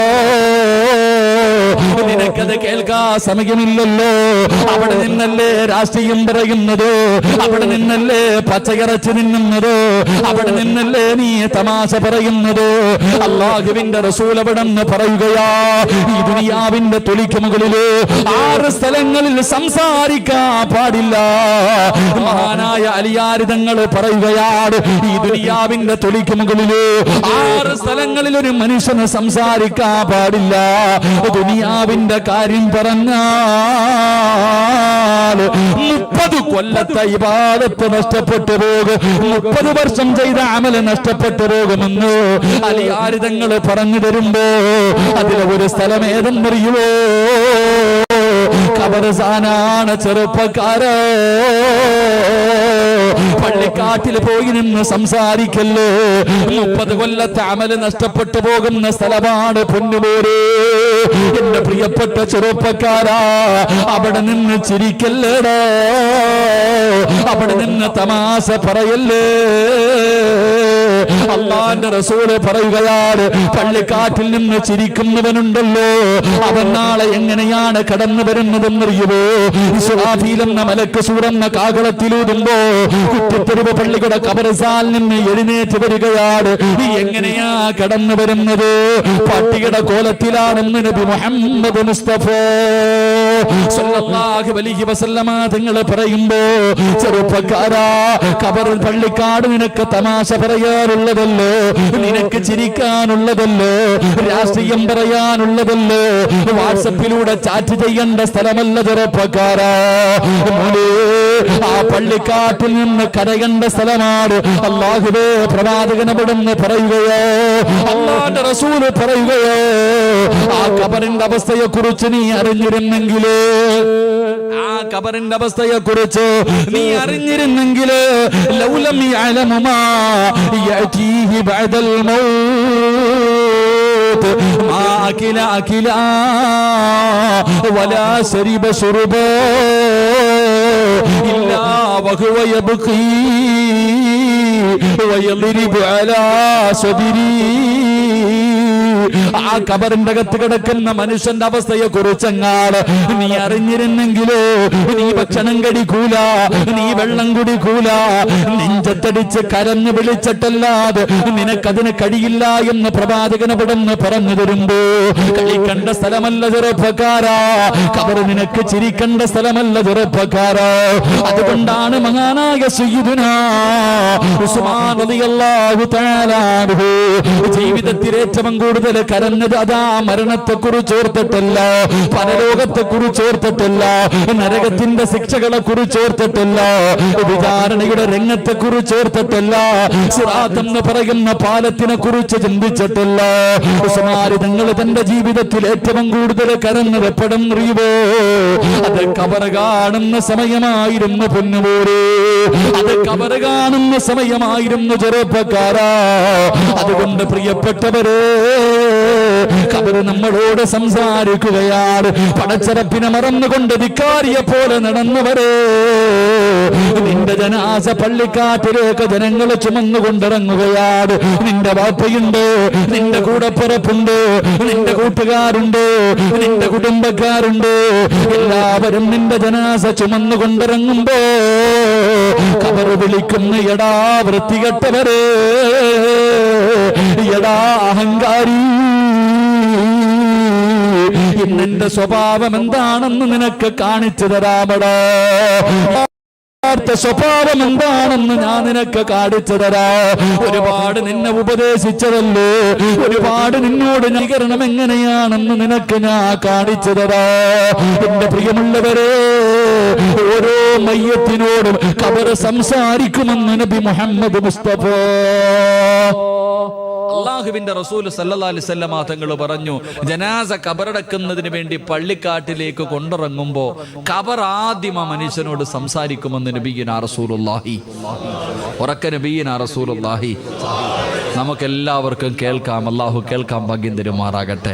S2: നിനക്കത് കേൾക്കാ സമയമില്ലല്ലോ. അവിടെ നിന്നല്ലേ രാഷ്ട്രീയം പറയുന്നത്, അവിടെ നിന്നല്ലേ പച്ചയിറച്ചി നിന്നുന്നത്, അവിടെ നിന്നല്ലേ നീ തമാശ പറയുന്നത്. അല്ലാഹുവിന്റെ റസൂൽ അവിടെന്ന് പറയുകയാ, ഈ ദുനിയാവിന്റെ തൊലിക്ക് മുകളില് 6 സ്ഥലങ്ങളിൽ സംസാരിക്കാൻ പാടില്ല. മഹാനായ അലിയാരി തങ്ങൾ പറയുകയാണ്, ഈ ദുനിയാവിന്റെ തൊലിക്ക് മുകളില് 6 സ്ഥലങ്ങളിൽ ഒരു മനുഷ്യന് സംസാരിക്കാൻ പാടില്ല. ദുനിയാ ദുനിയാവിന്റെ കാര്യം പറഞ്ഞാൽ 30 കൊല്ലത്തെ ഇബാദത്ത് നഷ്ടപ്പെട്ടു പോകും, 30 വർഷം ചെയ്ത അമല് നഷ്ടപ്പെട്ടു പോകുമെന്ന് അലിയാരിതങ്ങൾ പറഞ്ഞു തരുമ്പോ അതിലെ ഒരു സ്ഥലം ഏതെന്നറിയുമോ? ഖബർസ്ഥാനാണ് ചെറുപ്പക്കാരോ. പള്ളിക്കാട്ടിൽ പോയി നിന്ന് സംസാരിക്കല്ലോ. 30 കൊല്ലത്തെ അമല് നഷ്ടപ്പെട്ടു പോകുന്ന സ്ഥലമാണ് പൊന്നുപോരെ. എന്റെ പ്രിയപ്പെട്ട ചെറുപ്പക്കാരാ, അവിടെ നിന്ന് ചിരിക്കല്ലേടോ, അവിടെ നിന്ന് തമാശ പറയല്ലേ. അല്ലാഹുവിന്റെ റസൂല് പറയുകയാണ്, പള്ളിക്കാട്ടിൽ നിന്ന് ചിരിക്കുന്നവനുണ്ടല്ലോ, അവൻ നാളെ എങ്ങനെയാണ് കടന്നു വരുന്നതെന്നറിയുമോ? ഇസ്രാഫീൽ എന്ന മലക്ക് സൂറന്ന കാകളത്തിലൂതുമ്പോ കുറ്റിത്തെരുവ് പള്ളിയുടെ ഖബർസ്ഥാനിൽ നിന്ന് എഴുന്നേറ്റ് വരികയാണ്. എങ്ങനെയാ കടന്നു വരുന്നത്? പട്ടിയുടെ കോലത്തിലാണെന്ന് നബി മുഹമ്മദ് മുസ്തഫ സല്ലല്ലാഹു അലൈഹി വസല്ലമ തങ്ങൾ പറയുമ്പോ, ചെറുപ്പക്കാരാ, ഖബർ പള്ളിക്കാട് നിനക്ക് തമാശ പറയാനുള്ളതല്ലോ, നിനക്ക് ചിരിക്കാനുള്ളതല്ലോ, രാഷ്ട്രീയം പറയാനുള്ളതല്ലോ, വാട്സപ്പിലൂടെ ചാറ്റ് ചെയ്യേണ്ട സ്ഥലമല്ല ചെറുപ്പക്കാരാ. ആ പള്ളിക്കാട്ടിൽ നിന്ന് കരയേണ്ട സ്ഥലമാണ്. അല്ലാഹുവേ, പ്രവാചകൻ അവിടുന്ന് പറയുകയോ, അല്ലാഹുവിന്റെ റസൂല് പറയുകയോ, ആ ഖബറിന്റെ അവസ്ഥയെ കുറിച്ച് നീ അറിഞ്ഞിരുന്നെങ്കിലേ, ആ ഖബറിന്റെ അവസ്ഥയെ കുറിച്ച് നീ അറിഞ്ഞിരുന്നെങ്കില്, ലൗലം യഅലമു മാ യഅതീഹി ബഅദൽ മൗത്ത് മാ അകില അകിലാ വലാ ശരിബ ശുർബാ ഇല്ലാ വഹുവ യബ്ഖീ വയദ്രിബു അലാ സദരി. ആ ഖബറിന്റെ അകത്ത് കിടക്കുന്ന മനുഷ്യന്റെ അവസ്ഥയെ കുറിച്ചെങ്ങാട് നീ അറിഞ്ഞിരുന്നെങ്കിലോ, നീ ഭക്ഷണം കഴിക്കൂല, നീ വെള്ളം കുടിക്കൂല, നെഞ്ചത്തടിച്ച് കരഞ്ഞു വിളിച്ചിട്ടല്ലാതെ നിനക്കതിന് കഴിയില്ല എന്ന് പ്രവാചകൻ അവിടുന്ന് പറഞ്ഞു തരുമ്പോ, കളിക്കണ്ട സ്ഥലമല്ല ചെറുപ്പക്കാരാ, ഖബർ നിനക്ക് ചിരിക്കേണ്ട സ്ഥലമല്ല ചെറുപ്പക്കാരാ. അതുകൊണ്ടാണ് മഹാനായ സയ്യിദുനാ ഉസ്മാൻ റളിയല്ലാഹു തആല അൻഹു ജീവിതത്തിൽ ഏറ്റവും കൂടുതൽ കരഞ്ഞത് അതാ മരണത്തെ കുറിച്ച് ഓർത്തിട്ടല്ല, പരലോകത്തെ കുറിച്ച് ഓർത്തിട്ടല്ല, നരകത്തിന്റെ ശിക്ഷകളെ കുറിച്ച് ഓർത്തിട്ടല്ല, വിചാരണയുടെ രംഗത്തെ കുറിച്ച് ഓർത്തിട്ടല്ല, സിറാത്ത് എന്ന് പറയുന്ന പാലത്തിനെ കുറിച്ച് ചിന്തിച്ചിട്ടില്ല. ഉസ്മാൻ തങ്ങൾ തന്റെ ജീവിതത്തിൽ ഏറ്റവും കൂടുതൽ കരഞ്ഞത് എപ്പോഴെന്നറിയുമോ? അത് ഖബർ കാണുന്ന സമയമായിരുന്നു പൊന്നുപോരെ, അത് ഖബർ കാണുന്ന സമയമായിരുന്നു ചെറുപ്പക്കാരാ. അതുകൊണ്ട് പ്രിയപ്പെട്ടവരെ, ഖബർ നമ്മളോട് സംസാരിക്കുകയാണ്. പടച്ചറപ്പിനെ മറന്നുകൊണ്ട് ധിക്കാരിയെ പോലെ നടന്നവരെ, നിന്റെ ജനാസ പള്ളിക്കാട്ടിലേക്ക് ജനങ്ങൾ ചുമന്നുകൊണ്ടിറങ്ങുകയാണ്. നിന്റെ വാപ്പയുണ്ട്, നിന്റെ കൂടപ്പിറപ്പുണ്ട്, നിന്റെ കൂട്ടുകാരുണ്ട്, നിന്റെ കുടുംബക്കാരുണ്ട്, എല്ലാവരും നിന്റെ ജനാസ ചുമന്നുകൊണ്ടിറങ്ങുമ്പോ ഖബർ വിളിക്കുന്ന, എടാ വൃത്തികെട്ടവരെ, എടാ അഹങ്കാരി, ഇന്നെന്റെ സ്വഭാവം എന്താണെന്ന് നിനക്ക് കാണിച്ചു തരാമടാ, സ്വഭാവം എന്താണെന്ന് ഞാൻ നിനക്ക് കാണിച്ചു തരാ. ഒരുപാട് നിന്നെ ഉപദേശിച്ചതല്ലോ, ഒരുപാട് നിന്നോട് നികരണം എങ്ങനെയാണെന്ന് നിനക്ക് ഞാൻ കാണിച്ചു തരാ. എന്റെ പ്രിയമുള്ളവരെ, ഓരോ മയ്യത്തിനോടും ഖബർ സംസാരിക്കുമെന്ന് നബി മുഹമ്മദ് മുസ്തഫ അല്ലാഹുവിന്റെ റസൂൽ സല്ലല്ലാഹു അലൈഹി വസല്ലം തങ്ങൾ പറഞ്ഞു, ജനാസ ഖബറടക്കുന്നതിന് വേണ്ടി പള്ളിക്കാട്ടിലേക്ക് കൊണ്ടിറങ്ങുമ്പോ ഖബർ ആദ്യം ആ മനുഷ്യനോട് സംസാരിക്കുമെന്ന് നബിയുനാ റസൂലുള്ളാഹി. ഉറക്ക നബിയുനാ റസൂലുള്ളാഹി. നമുക്കെല്ലാവർക്കും കേൾക്കാം. അല്ലാഹു കേൾക്കാൻ ഭാഗ്യം തരുമാറാകട്ടെ.